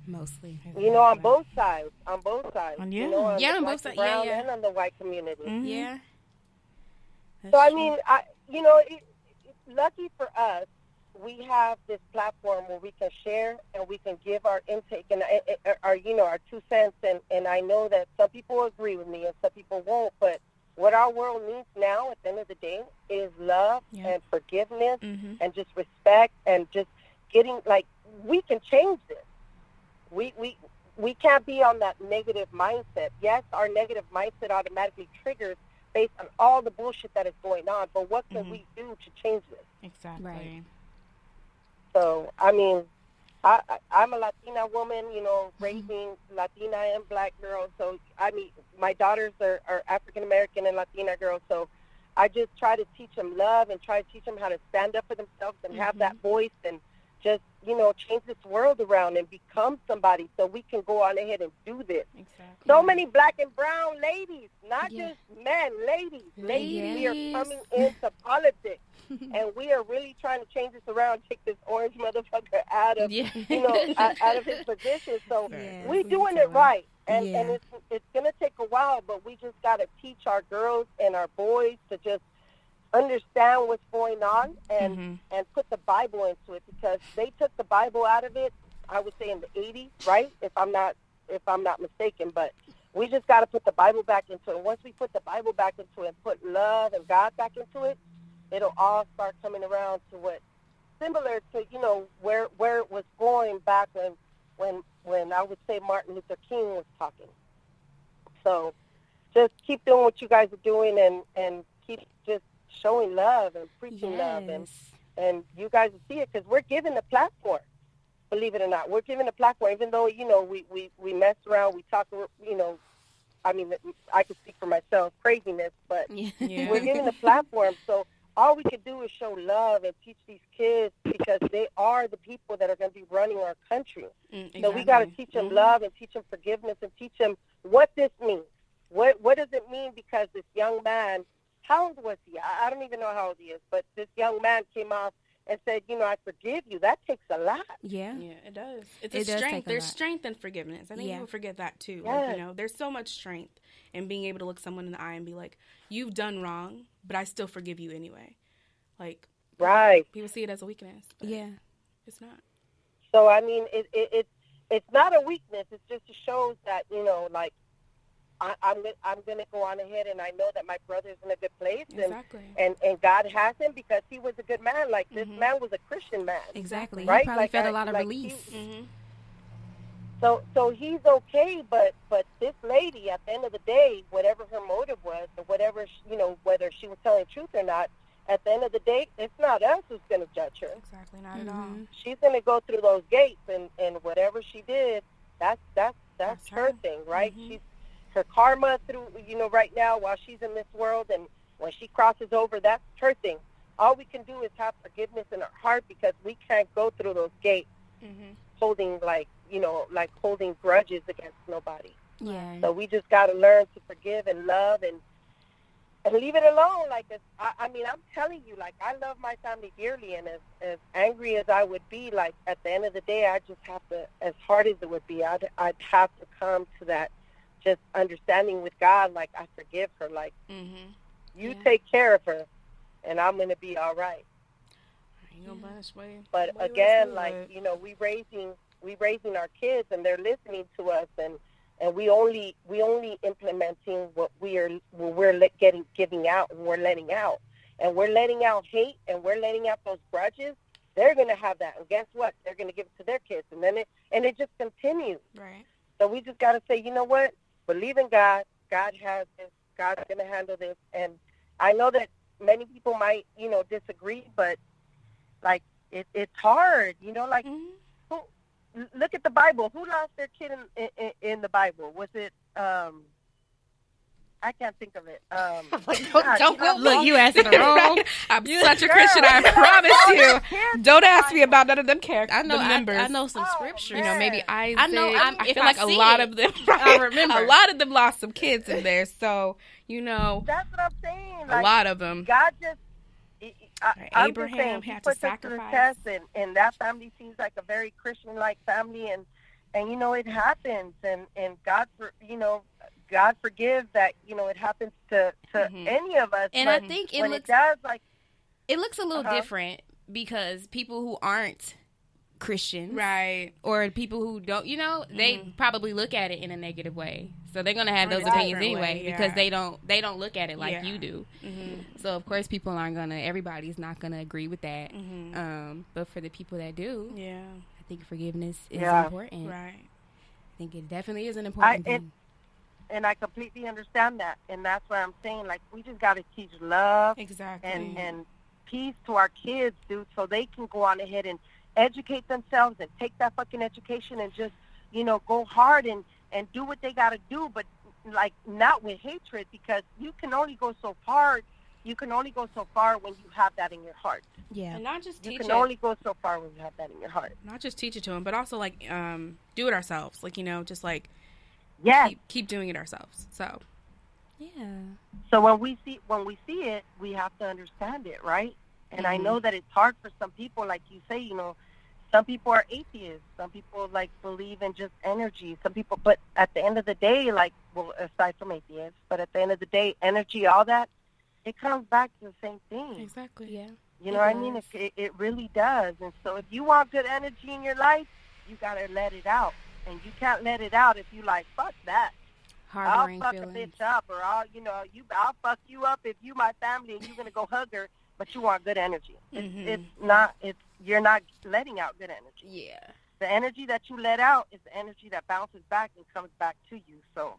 Mostly. On both sides. On both sides. On both sides. Brown Yeah. and on the white community. Yeah. So, I mean, lucky for us, we have this platform where we can share and we can give our intake and our 2 cents. And I know that some people agree with me and some people won't. But what our world needs now at the end of the day is love and forgiveness and just respect and just getting, like, we can change this. We can't be on that negative mindset. Yes, our negative mindset automatically triggers based on all the bullshit that is going on, but what can we do to change this? Exactly. Right. So, I mean, I'm a Latina woman, you know, raising Latina and black girls. So, I mean, my daughters are African-American and Latina girls. So I just try to teach them love and try to teach them how to stand up for themselves and have that voice and just, you know, change this world around and become somebody so we can go on ahead and do this. Exactly. So many black and brown ladies, not just men, ladies. Ladies, we are coming into politics. And we are really trying to change this around, take this orange motherfucker out of, you know, out of his position. So we're doing it right. And it's going to take a while, but we just got to teach our girls and our boys to just understand what's going on and put the Bible into it, because they took the Bible out of it, I would say in the 80s, right? If I'm not mistaken, but we just got to put the Bible back into it. Once we put the Bible back into it and put love and God back into it, it'll all start coming around to what, similar to, you know, where it was going back when I would say Martin Luther King was talking. So just keep doing what you guys are doing and keep just showing love and preaching love, and you guys will see it, because we're given a platform. Believe it or not, we're given a platform, even though, you know, we mess around, we talk, you know, I mean, I could speak for myself, craziness, but we're given a platform. So all we can do is show love and teach these kids, because they are the people that are going to be running our country. So we got to teach them love and teach them forgiveness and teach them what this means. What does it mean? Because this young man, how old was he? I don't even know how old he is, but this young man came off and said, you know, I forgive you. That takes a lot. Yeah, it does. It's a strength. There's strength in forgiveness. I think people forget that too. Like, you know, there's so much strength in being able to look someone in the eye and be like, you've done wrong, but I still forgive you anyway. Like, people see it as a weakness. But it's not. So, I mean, it's not a weakness. It just shows that, you know, like, I'm going to go on ahead, and I know that my brother's in a good place, and God has him because he was a good man. Like, this man was a Christian man. Exactly. Right? He probably felt a lot of release. So he's okay, but this lady, at the end of the day, whatever her motive was, or whatever, you know, whether she was telling the truth or not, at the end of the day, it's not us who's going to judge her. Exactly, not at all. She's going to go through those gates, and whatever she did, that's her thing, right? She's her karma through, you know, right now while she's in this world, and when she crosses over, that's her thing. All we can do is have forgiveness in our heart, because we can't go through those gates holding, like, you know, like holding grudges against nobody. Yeah. So we just got to learn to forgive and love and leave it alone. Like, I mean, I'm telling you, like, I love my family dearly, and as angry as I would be, like, at the end of the day, I just have to, as hard as it would be, I'd have to come to that just understanding with God, like, I forgive her, like, you take care of her, and I'm going to be all right. But again, like, you know, we raising our kids, and they're listening to us, and we only implementing what we're giving out, and we're letting out. And we're letting out hate, and we're letting out those grudges. They're going to have that, and guess what? They're going to give it to their kids, and then it just continues. Right. So we just got to say, you know what? Believe in God. God has this. God's going to handle this. And I know that many people might, you know, disagree, but, like, it's hard, you know, like, look at the Bible. Who lost their kid in the Bible? Was it, I can't think of it. Look, you asking the wrong. I'm such a Christian, I promise you. Don't ask me about none of them characters. I know some scripture. You know, maybe Isaac. I feel like a lot of them. I remember. A lot of them lost some kids in there. So, you know. That's what I'm saying. A lot of them. God just. Abraham had to sacrifice. And that family seems like a very Christian-like family, and you know, it happens, and God, you know, God forgives that, you know, it happens to any of us. And I think it looks does, like, it looks a little different, because people who aren't Christians, right, or people who don't, they probably look at it in a negative way. So they're gonna have those opinions anyway because they don't look at it like you do. So of course everybody's not gonna agree with that. But for the people that do, I think forgiveness is important. Right. I think it definitely is an important thing. And I completely understand that, and that's what I'm saying. Like, we just got to teach love, and peace to our kids, dude, so they can go on ahead and educate themselves and take that fucking education and just, go hard and do what they got to do, but like not with hatred, because you can only go so far. You can only go so far when you have that in your heart. Yeah, and not just teach it. You can only go so far when you have that in your heart. Not just teach it to them, but also like do it ourselves. Like just like keep doing it ourselves. So So when we see it, we have to understand it, right? And I know that it's hard for some people, like you say. Some people are atheists. Some people like believe in just energy. Some people, but at the end of the day, like, well, aside from atheists, but at the end of the day, energy, all that, it comes back to the same thing. Exactly. Yeah. You know what I mean? It really does. And so if you want good energy in your life, you got to let it out. And you can't let it out if you like, fuck that. Harboring I'll fuck a bitch up, or I'll fuck you up if you my family and you're going to go hug her, but you want good energy. You're not letting out good energy. Yeah. The energy that you let out is the energy that bounces back and comes back to you. So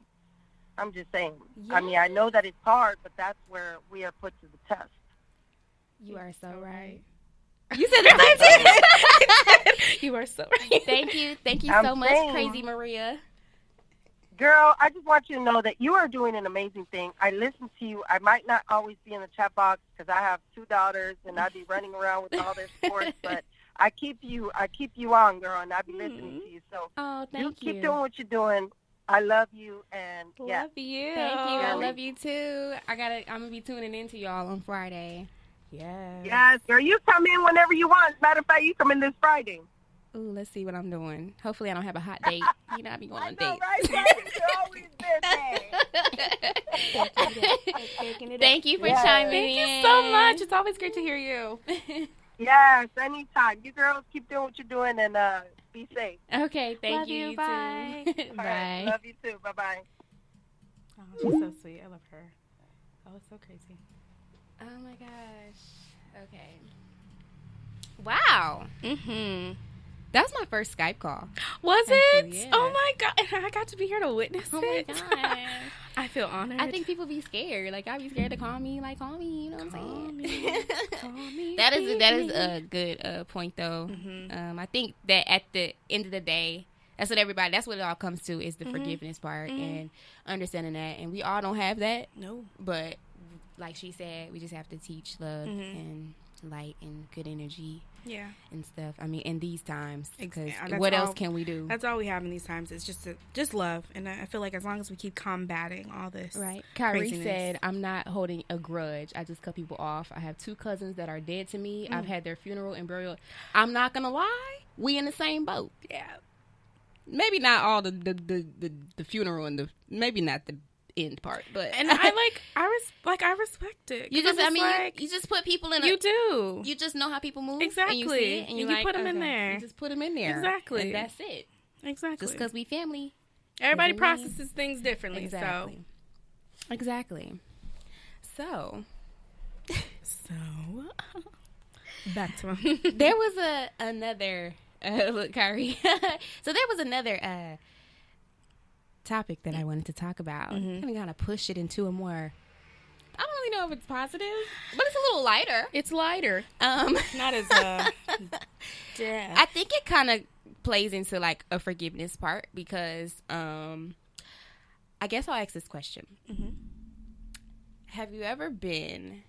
I'm just saying. Yeah. I mean, I know that it's hard, but that's where we are put to the test. You are so right. You said the same thing. You are so right. Thank you so much, Crazy Maria. Girl, I just want you to know that you are doing an amazing thing. I listen to you. I might not always be in the chat box because I have 2 daughters and I'd be running around with all their sports, but I keep you on, girl, and I be listening to you. So thank you. Keep doing what you're doing. I love you, and love you. Thank you. I love you too. I'm gonna be tuning in to y'all on Friday. Yes, girl. You come in whenever you want. Matter of fact, you come in this Friday. Ooh, let's see what I'm doing. Hopefully, I don't have a hot date. I be going on dates. Right? You're always busy. Thank you for chiming in. Thank you so much. It's always great to hear you. Yes, anytime. You girls keep doing what you're doing, and be safe. Okay, thank you. You bye. Too. Bye. Right, love you too. Bye-bye. Oh, she's so sweet. I love her. Oh, it's so crazy. Oh, my gosh. Okay. Wow. That was my first Skype call. Was it? Yeah. Oh, my God. And I got to be here to witness it. Oh, my gosh. I feel honored. I think people be scared. Like, I'd be scared to call me. Like, call me. You know what I'm saying? Call me. That is a good point, though. I think that at the end of the day, that's what it all comes to is the forgiveness part and understanding that. And we all don't have that. No. But like she said, we just have to teach love and light and good energy. Yeah. And stuff. I mean, in these times, because Exactly. what else can we do? That's all we have in these times. It's just love. And I feel like as long as we keep combating all this. Right. Kyrie said, I'm not holding a grudge. I just cut people off. I have 2 cousins that are dead to me. I've had their funeral and burial. I'm not going to lie. We in the same boat. Yeah. Maybe not all the funeral and maybe not the end part, but and I respect it. You just you just put people in. You do. You just know how people move. Exactly. And you see it, and you put them in there. You just put them in there. Exactly. And that's it. Exactly. Just because we family. Everybody processes things differently. Exactly. So. Exactly. So. Back to there was another. Look, Kyrie. So there was another topic that I wanted to talk about. I'm going to kind of push it into a more, I don't really know if it's positive, but it's a little lighter. It's lighter. Not as death. I think it kind of plays into like a forgiveness part because I guess I'll ask this question. Have you ever been,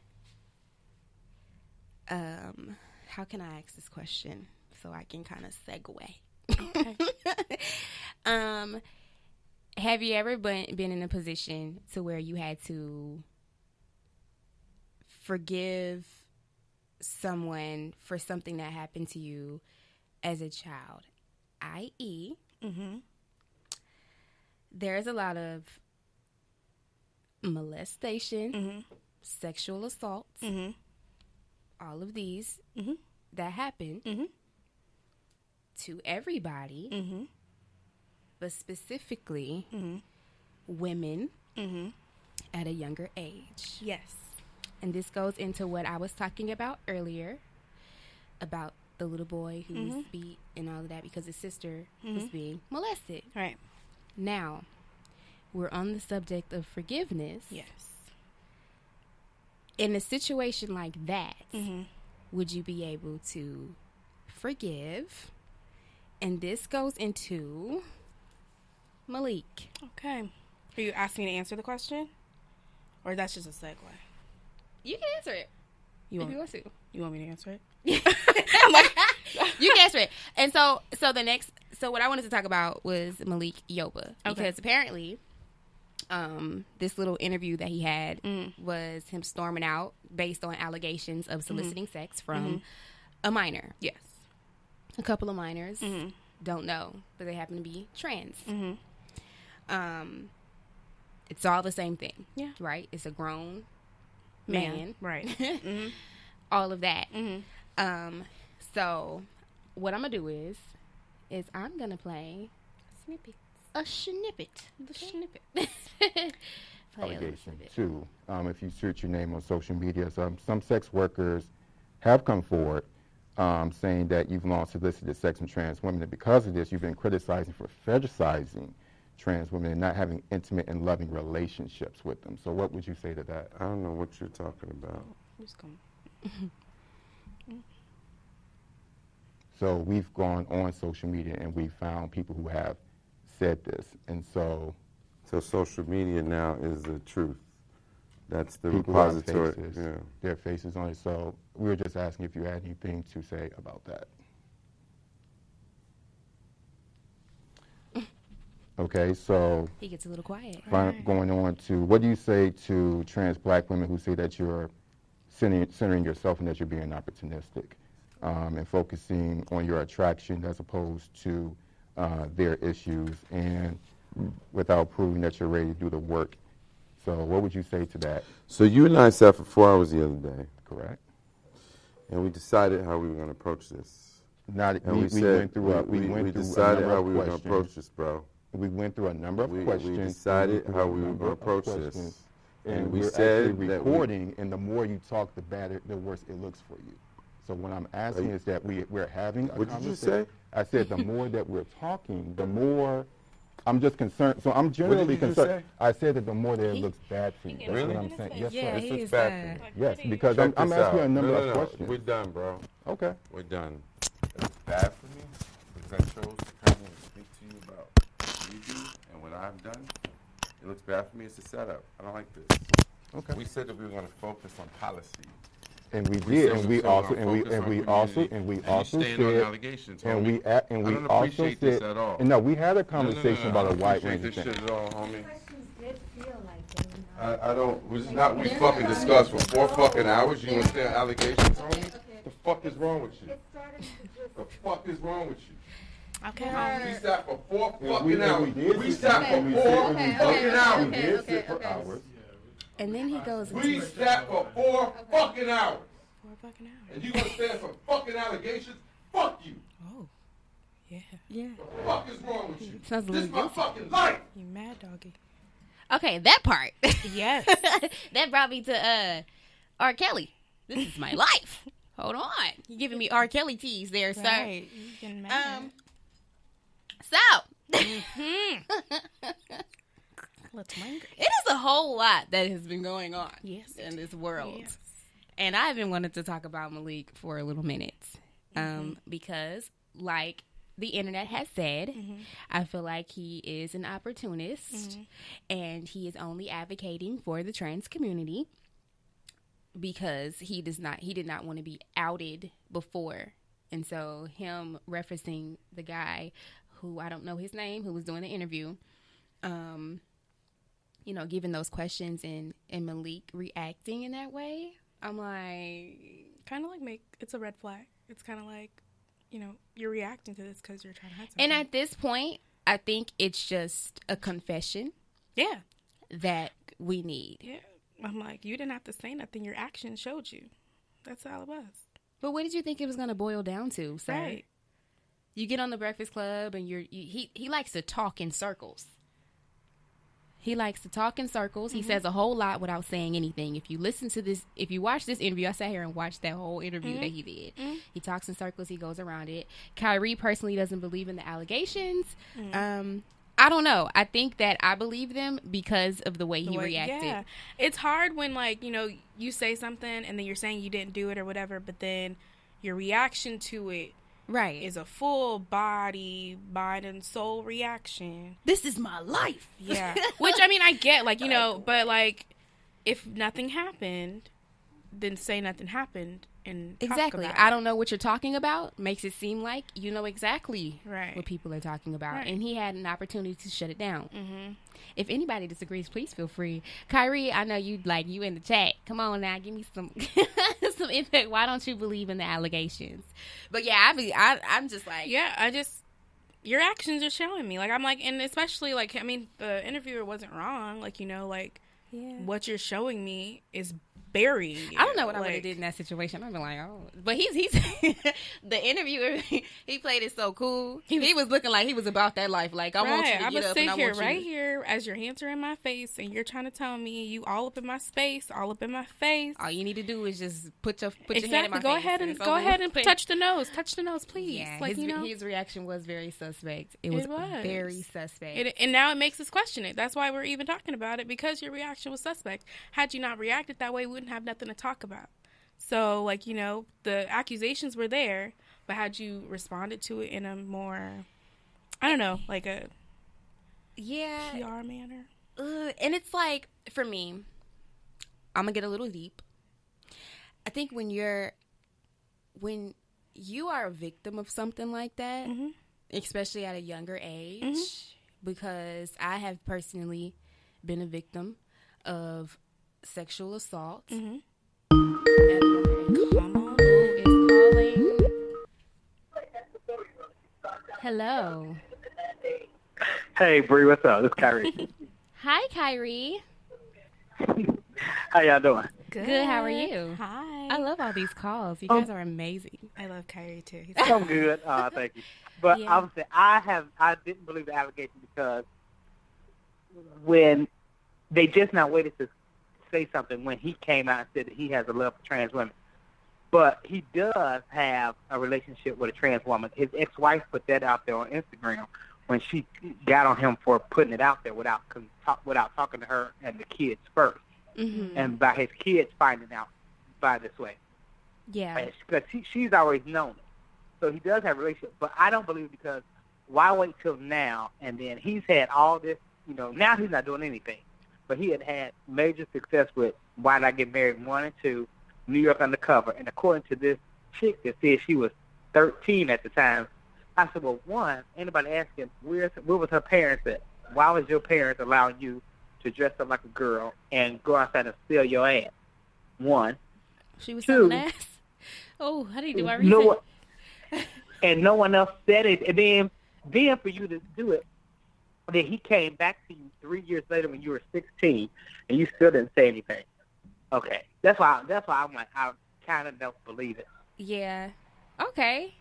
how can I ask this question? So I can kind of segue. Okay. Have you ever been in a position to where you had to forgive someone for something that happened to you as a child? I.e., there's a lot of molestation, sexual assaults, all of these that happen. to everybody, but specifically women at a younger age. Yes. And this goes into what I was talking about earlier about the little boy who was beat and all of that because his sister was being molested. Right. Now, we're on the subject of forgiveness. Yes. In a situation like that, would you be able to forgive? And this goes into Malik. Okay. Are you asking me to answer the question? Or that's just a segue? You can answer it if you want to. You want me to answer it? You can answer it. And so what I wanted to talk about was Malik Yoba. Because apparently this little interview that he had was him storming out based on allegations of soliciting sex from a minor. Yes. A couple of minors don't know, but they happen to be trans. It's all the same thing. Yeah. Right? It's a grown man. Right. All of that. So what I'm going to do is I'm going to play a snippet. The snippet. Allegation too. If you search your name on social media, some sex workers have come forward saying that you've long solicited sex from trans women, and because of this, you've been criticizing for fetishizing trans women and not having intimate and loving relationships with them. So what would you say to that? I don't know what you're talking about. So we've gone on social media and we found people who have said this, and so social media now is the truth. That's the people have repository. faces, their faces on it. So we were just asking if you had anything to say about that. Okay, so he gets a little quiet. Going on to, what do you say to trans black women who say that you're centering yourself and that you're being opportunistic and focusing on your attraction as opposed to their issues and without proving that you're ready to do the work? So what would you say to that? So you and I sat for 4 hours the other day. Correct. And we decided how we were going to approach this. We decided how we were going to approach this, bro. We went through a number of questions. We decided how we were going to approach this. And we said recording, and the more you talk, the worse it looks for you. So what I'm asking is that we're having a conversation. What did you say? I said the more that we're talking, the more I'm just concerned. So I'm generally concerned. I said that the more that it looks bad for you. That's really? what I'm saying. Yes, yeah, sir. This looks bad for me. Yes, because I'm asking you a number of questions. We're done, bro. Okay. We're done. It looks bad for me because I chose to come here and speak to you about what you do and what I've done. It looks bad for me. It's a setup. I don't like this. Okay. We said that we were going to focus on policy. And we did, and we also said, and we also said, this at all. And no, we had a conversation about a wide range of things. Shit at all, homie. I don't. This is not we fucking discussed for 4 fucking hours. You understand allegations, homie? The fuck is wrong with you? The fuck is wrong with you? Okay. We sat for 4 fucking hours. We sat for 4 fucking hours. We did sit for hours. And then he goes. We sat for 4 fucking hours. 4 fucking hours. And you gonna stand for fucking allegations? Fuck you. Oh. Yeah. Yeah. What the fuck is wrong with you? Sounds a This is little my guilty. fucking life. You mad, doggy. Okay, that part. Yes. That brought me to R. Kelly. This is my life. Hold on. You're giving me R. Kelly tease there, sir. Right. You getting mad. So. Let's angry. It is a whole lot that has been going on in this world. Yes. And I've been wanting to talk about Malik for a little minute because, like the internet has said, I feel like he is an opportunist and he is only advocating for the trans community because he did not want to be outed before. And so him referencing the guy who, I don't know his name, who was doing the interview, giving those questions and Malik reacting in that way, I'm like... Kind of like it's a red flag. It's kind of like, you're reacting to this because you're trying to hide something. And at this point, I think it's just a confession. Yeah. That we need. Yeah. I'm like, you didn't have to say nothing. Your actions showed you. That's all it was. But what did you think it was going to boil down to, sir? Right. You get on the Breakfast Club and he likes to talk in circles. He likes to talk in circles. He says a whole lot without saying anything. If you listen to this, if you watch this interview, I sat here and watched that whole interview that he did. He talks in circles. He goes around it. Kyrie personally doesn't believe in the allegations. I don't know. I think that I believe them because of the way he reacted. Yeah. It's hard when, like, you know, you say something and then you're saying you didn't do it or whatever, but then your reaction to it is a full body, mind, and soul reaction. This is my life. Yeah. Which, I mean, I get, like, you know, but, like, if nothing happened, then say nothing happened and exactly. I don't know what you're talking about. Makes it seem like you know exactly what people are talking about. And he had an opportunity to shut it down. If anybody disagrees, please feel free. Kyrie, I know you in the chat. Come on now, give me some some input. Why don't you believe in the allegations? But yeah, I'm just like, your actions are showing me. Like, I'm like, and especially, like, I mean, the interviewer wasn't wrong. Like, you know, like, what you're showing me is buried. I don't know what I would have did in that situation. I'd be like, oh, but he's the interviewer. He played it so cool. He was looking like he was about that life. Like, I want you to get up and I want you right here as your hands are in my face and you're trying to tell me you all up in my space, all up in my face. All you need to do is just put your hand in my face. Go ahead and touch the nose. Touch the nose, please. Yeah, like, his reaction was very suspect. It was very suspect. And now it makes us question it. That's why we're even talking about it, because your reaction was suspect. Had you not reacted that way, we wouldn't have nothing to talk about. So, like, you know, the accusations were there, but had you responded to it in a more, I don't know, like a PR manner? And it's like, for me, I'm gonna get a little deep. I think when you are a victim of something like that, especially at a younger age, because I have personally been a victim of sexual assault. Hello. Hey, Bree, what's up? This is Kyrie. Hi, Kyrie. How y'all doing? Good. How are you? Hi. I love all these calls. You guys are amazing. I love Kyrie too. I'm good. Thank you. But I would say I didn't believe the allegation because when they just now waited to say something when he came out and said that he has a love for trans women. But he does have a relationship with a trans woman. His ex-wife put that out there on Instagram when she got on him for putting it out there without talking to her and the kids first. And by his kids finding out by this way. Yeah. Because she's always known it. So he does have a relationship. But I don't believe, because why wait till now? And then he's had all this, you know, now he's not doing anything. But he had major success with Why Not Get Married 1 and 2, New York Undercover. And according to this chick that said she was 13 at the time, I said, well, one, anybody asking, where was her parents at? Why was your parents allowing you to dress up like a girl and go outside and sell your ass? One. She was selling ass? Oh, how do you do everything? And no one else said it. And then for you to do it, then he came back to you 3 years later when you were 16, and you still didn't say anything. Okay, that's why I'm like, I kind of don't believe it. Yeah. Okay.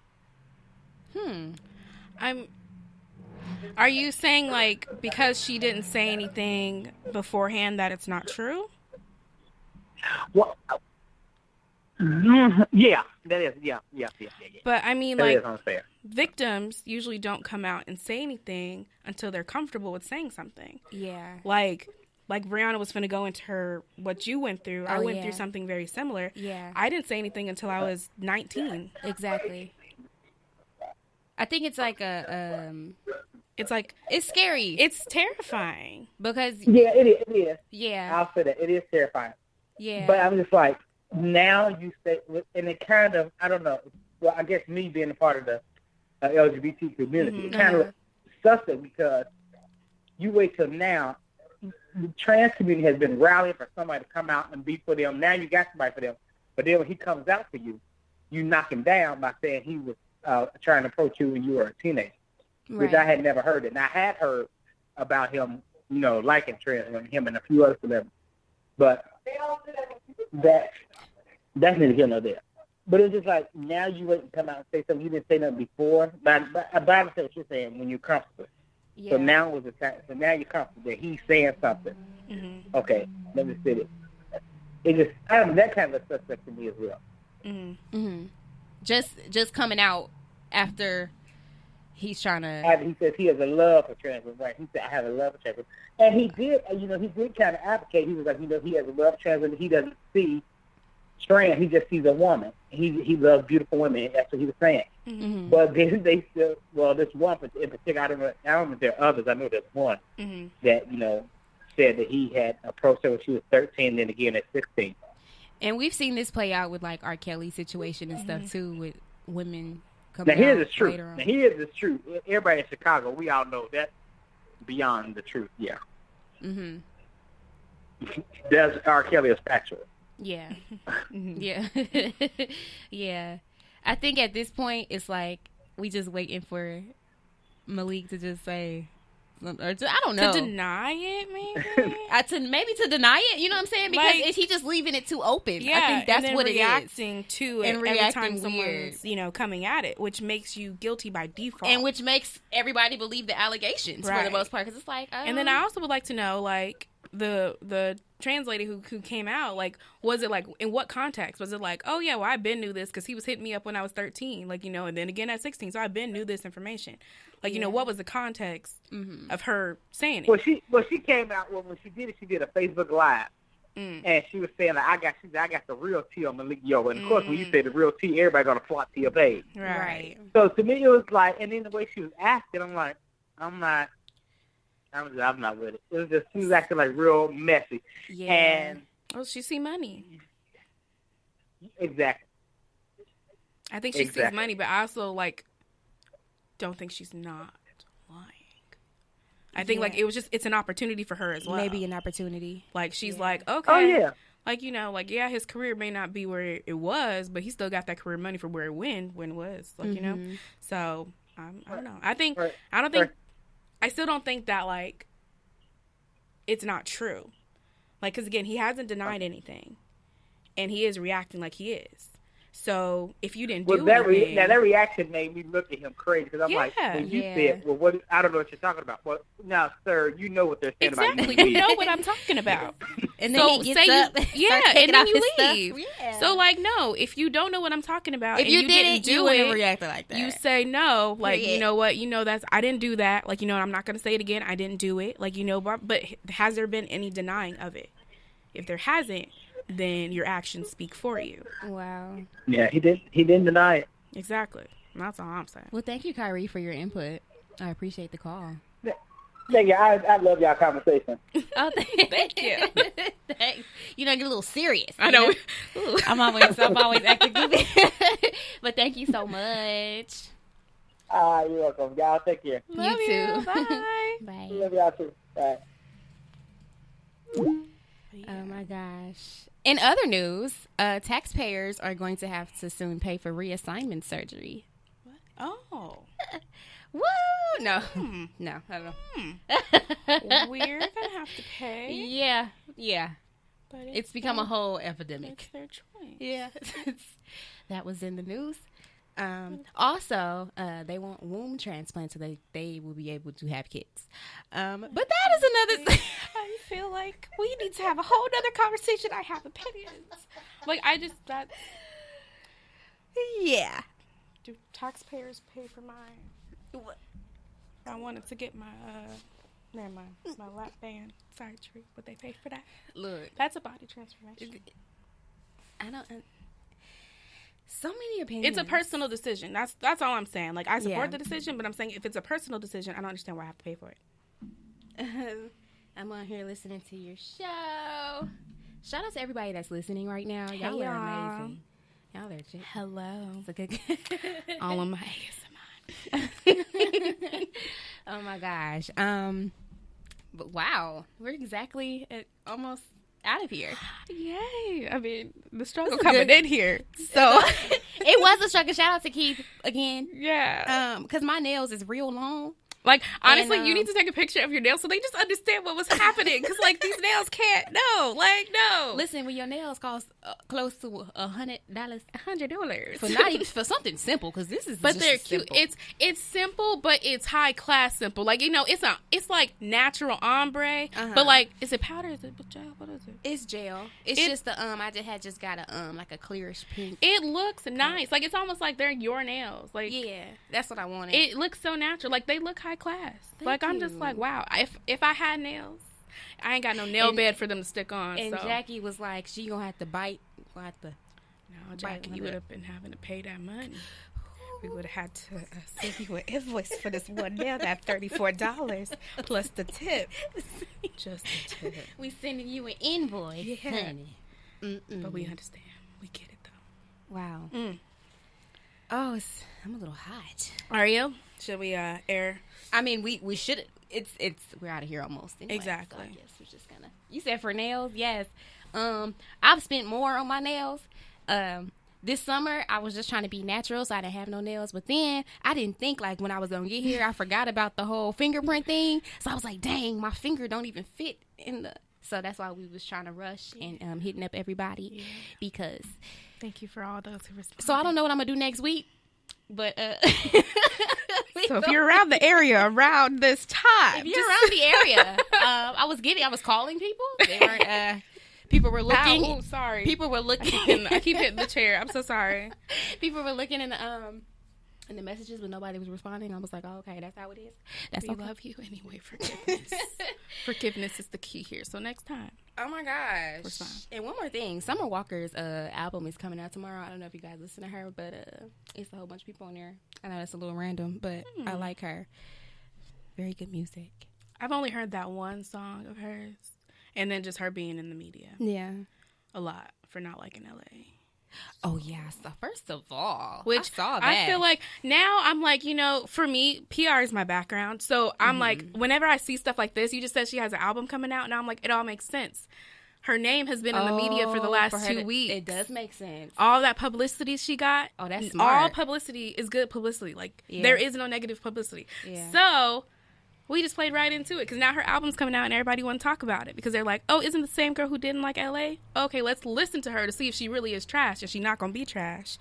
Are you saying, like, because she didn't say anything beforehand that it's not true? Well, yeah, that is, yeah. But I mean, that like, is unfair. Victims usually don't come out and say anything until they're comfortable with saying something. Yeah. Like Brianna was finna go into what you went through. I went through something very similar. Yeah. I didn't say anything until I was 19. Exactly. I think it's like it's scary. It's terrifying. Because it is. Yeah. I'll say that. It is terrifying. Yeah. But I'm just like, now you say, and it kind of, I don't know, well, I guess me being a part of the LGBT community, it kind of suspect, because you wait till now, the trans community has been rallying for somebody to come out and be for them. Now you got somebody for them. But then when he comes out for you, you knock him down by saying he was trying to approach you when you were a teenager, which I had never heard. And I had heard about him, you know, liking trans women, him and a few other celebrities. But that's neither here nor there. But it's just like, now you wait and come out and say something you didn't say nothing before. But I understand what you're saying when you're comfortable. Yeah. So now was the time. So now you're comfortable that he's saying something. Mm-hmm. Okay, let me sit it. It just, I don't know, that kind of a suspect to me as well. Mm-hmm. Mm-hmm. Just coming out after he's trying to. After he says he has a love for trans women, right? He said, I have a love for trans women. And he did, he did kind of advocate. He was like, he has a love for trans women. He doesn't see trans, he just sees a woman. He loves beautiful women. That's what he was saying. Mm-hmm. But then they still, this one in particular, I don't know if there are others. I know there's one that, said that he had approached her when she was 13, then again at 16. And we've seen this play out with like R. Kelly's situation and stuff too, with women coming now, out here's the truth. later on. Now, here's the truth. Everybody in Chicago, we all know that's beyond the truth. Yeah. Mm-hmm. Does R. Kelly is factual? Yeah. Yeah. Yeah. I think at this point, it's like we just waiting for Malik to just say, or I don't know. To deny it, maybe? Maybe to deny it, you know what I'm saying? Because is he just leaving it too open? Yeah, I think that's and what reacting it is. to it and every reacting time weird. someone's, coming at it, which makes you guilty by default. And which makes everybody believe the allegations for the most part. Because it's like, And then I also would like to know, like, the trans lady who came out, like, was it like, in what context? Was it like, oh yeah, well, I been knew this because he was hitting me up when I was 13, like, and then again at 16, so I been knew this information. Like, what was the context of her saying it? Well, she came out when she did it. She did a Facebook Live, and she was saying like, I got the real tea on Malik Yoba, and of course when you say the real tea, everybody gonna flock to your page. Right. So to me, it was like, and then the way she was acting, I'm like, I'm not with it. It was just, she was acting like real messy. Yeah. And she see money. Exactly. I think she sees money, but I also don't think she's not lying. I think it's an opportunity for her as well. Maybe an opportunity. Like she's like, okay. Oh yeah. Like, his career may not be where it was, but he still got that career money for where it when it was. Like, So I don't know. I still don't think that it's not true. Like, because again, he hasn't denied anything, and he is reacting like he is. So if you didn't do anything, that reaction made me look at him crazy because I'm like, when you said, well, what? I don't know what you're talking about. Well, now, sir, you know what they're saying about you. Exactly, you know what I'm talking about. And then he gets up, and then you leave. Yeah. So no, if you don't know what I'm talking about, if and you didn't do you it, wouldn't react like that. You say no, you know what, that's I didn't do that. I'm not gonna say it again. I didn't do it. But has there been any denying of it? If there hasn't, then your actions speak for you. Wow. Yeah, he didn't deny it. Exactly. That's all I'm saying. Well, thank you, Kyrie, for your input. I appreciate the call. Thank you. I love y'all conversation. Oh, thank you. Thanks. Get a little serious. I know. I'm always acting goofy. But thank you so much. You're welcome. Y'all take care. Love you too. Bye. Bye. Love y'all too. Bye. Oh my gosh. In other news, taxpayers are going to have to soon pay for reassignment surgery. What? Oh. Woo! No. No, I don't know. We're going to have to pay. Yeah. But it's become a whole epidemic. It's their choice. Yeah. That was in the news. Also, they want womb transplants so they will be able to have kids. But that is another thing. I feel like we need to have a whole other conversation. I have opinions. Yeah. Do taxpayers pay for my... I wanted to get my, my lap band surgery. Would they pay for that? Look. That's a body transformation. I don't... So many opinions. It's a personal decision. That's all I'm saying. I support the decision, but I'm saying if it's a personal decision, I don't understand why I have to pay for it. I'm on here listening to your show. Shout out to everybody that's listening right now. Y'all are amazing. Y'all are just... Hello. It's a good... All of my ASMR. Oh my gosh. But wow. We're exactly almost out of here. Yay. I mean, the struggle coming in here. So it was a struggle. Shout out to Keith again. Yeah. Because my nails is real long. Like, honestly, you need to take a picture of your nails so they just understand what was happening. Because, like, these nails can't. No. Listen, when your nails cost close to $100. $100. For not even for something simple, because this is But just they're cute. simple. It's simple, but it's high class simple. Like, it's like natural ombre. But, like, is it powder? Is it gel? What is it? It's gel. It's just the I just got a like a clearish pink. It looks nice. Like, it's almost like they're your nails. Like, yeah, that's what I wanted. It looks so natural. Like, they look high class. I'm just like, wow. If I had nails, I ain't got no nail bed for them to stick on. And so. Jackie was like, she gonna have to bite. No, Jackie, you would have been having to pay that money. We would have had to send you an invoice for this one nail, that $34 plus the tip. Just the tip. We sending you an invoice, honey. But we understand. We get it though. Wow. Oh, I'm a little hot. Are you? Should we air? I mean, we should. We're out of here almost. Anyway, exactly. So I guess we're just gonna. You said for nails, yes. I've spent more on my nails. This summer I was just trying to be natural, so I didn't have no nails. But then I didn't think like when I was gonna get here, I forgot about the whole fingerprint thing. So I was like, dang, my finger don't even fit in the. So that's why we was trying to rush and hitting up everybody because. Thank you for all those who responded. So I don't know what I'm gonna do next week, but so if you're around the area around this time, if you're around the area, I was calling people. They weren't. People were looking. Oh, sorry. People were looking. I keep hitting the chair. I'm so sorry. People were looking in the messages, but nobody was responding. I was like, oh, okay, that's how it is. That's we love you anyway. Forgiveness. Forgiveness is the key here. So next time. Oh my gosh. And one more thing. Summer Walker's album is coming out tomorrow. I don't know if you guys listen to her, but it's a whole bunch of people on there. I know that's a little random, but I like her. Very good music. I've only heard that one song of hers. And then just her being in the media. Yeah. A lot for not liking LA. Oh, yeah. So first of all, which I saw that. I feel like now I'm like, for me, PR is my background. So I'm like, whenever I see stuff like this, you just said she has an album coming out. And I'm like, it all makes sense. Her name has been in the media for the last 2 weeks. It does make sense. All that publicity she got. Oh, that's smart. All publicity is good publicity. Like, there is no negative publicity. Yeah. So we just played right into it because now her album's coming out and everybody want to talk about it because they're like, oh, isn't the same girl who didn't like LA? Okay, let's listen to her to see if she really is trash and she's not going to be trash.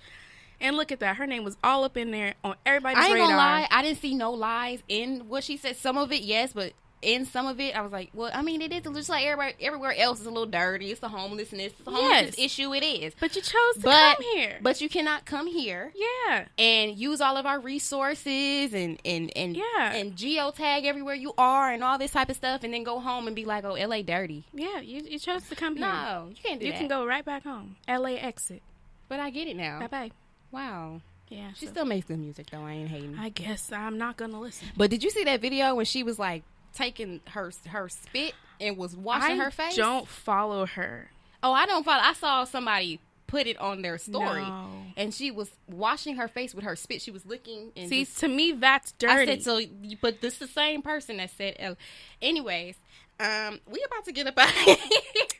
And look at that. Her name was all up in there on everybody's radar. I ain't gonna lie. I didn't see no lies in what she said. Some of it, yes, but in some of it, I was like, well, I mean, it is just like everywhere else is a little dirty. It's the homelessness. It's the homelessness issue. It is. But you chose to come here. But you cannot come here. Yeah. And use all of our resources and geotag everywhere you are and all this type of stuff and then go home and be like, oh, LA dirty. Yeah, you chose to come here. No, you can't do that. You can go right back home. LA exit. But I get it now. Bye-bye. Wow. Yeah. She still makes good music, though. I ain't hating. I guess I'm not going to listen. But did you see that video when she was like, taking her spit and was washing her face? I don't follow her. Oh, I don't follow. I saw somebody put it on their story, and she was washing her face with her spit. She was licking. And see, to me, that's dirty. I said so, but this is the same person that said. Anyways, we about to get up out of here.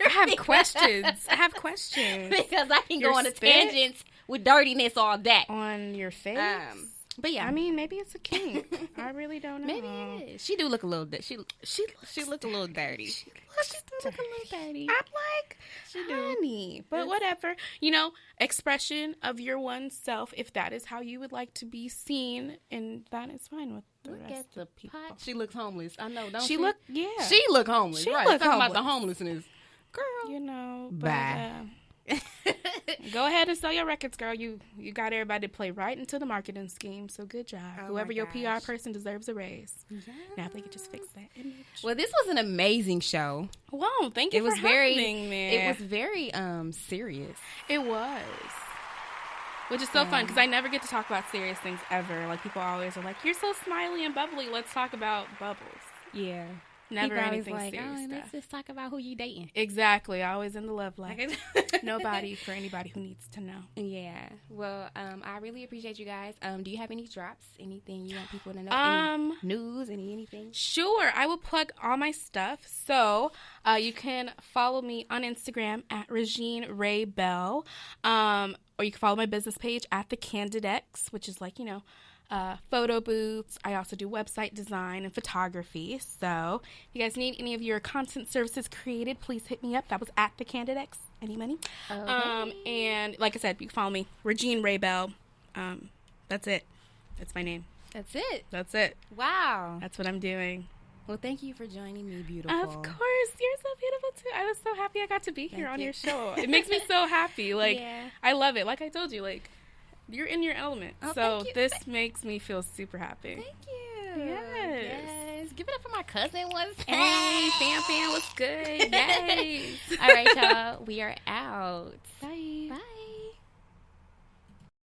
I have questions. Because I can go on a tangent with dirtiness all that on your face. But yeah, I mean, maybe it's a kink. I really don't know. Maybe it is. She do look a little. She look a little dirty. She do look a little dirty. I'm like, honey, but whatever. Expression of your one self. If that is how you would like to be seen, and that is fine with the rest of people. She looks homeless. I know. Don't she look? Yeah. She look homeless. She right. look Talking homeless. about the homelessness, girl. Bye. Go ahead and sell your records, girl. You got everybody to play right into the marketing scheme. So good job. Whoever your PR person deserves a raise. Yeah. Now if they could just fix that image. Well, this was an amazing show. Wow, thank you for having me. It was very serious. It was. Which is so fun because I never get to talk about serious things ever. Like people always are like, "You're so smiley and bubbly. Let's talk about bubbles." Yeah. Never people anything like, serious. Oh, let's just talk about who you dating. Exactly. Always in the love life. Nobody for anybody who needs to know. Yeah. Well, I really appreciate you guys. Do you have any drops? Anything you want people to know? Any news? Anything? Sure. I will plug all my stuff. So you can follow me on Instagram at Regine Ray Bell. Or you can follow my business page at The Candid X, which is like, photo booths. I also do website design and photography. So if you guys need any of your content services created, please hit me up. That was at The Candid X. Any money? Okay. And like I said, you can follow me, Regine Raybell. That's it. That's my name. That's it. That's it. Wow. That's what I'm doing. Well, thank you for joining me, beautiful. Of course. You're so beautiful, too. I was so happy I got to be here on your show. It makes me so happy. Like, yeah. I love it. Like I told you, like, you're in your element. Oh, so this makes me feel super happy. Thank you. Yes. Give it up for my cousin once. Hey, fam, what's good? Yay. All right, y'all. We are out. Bye. Bye.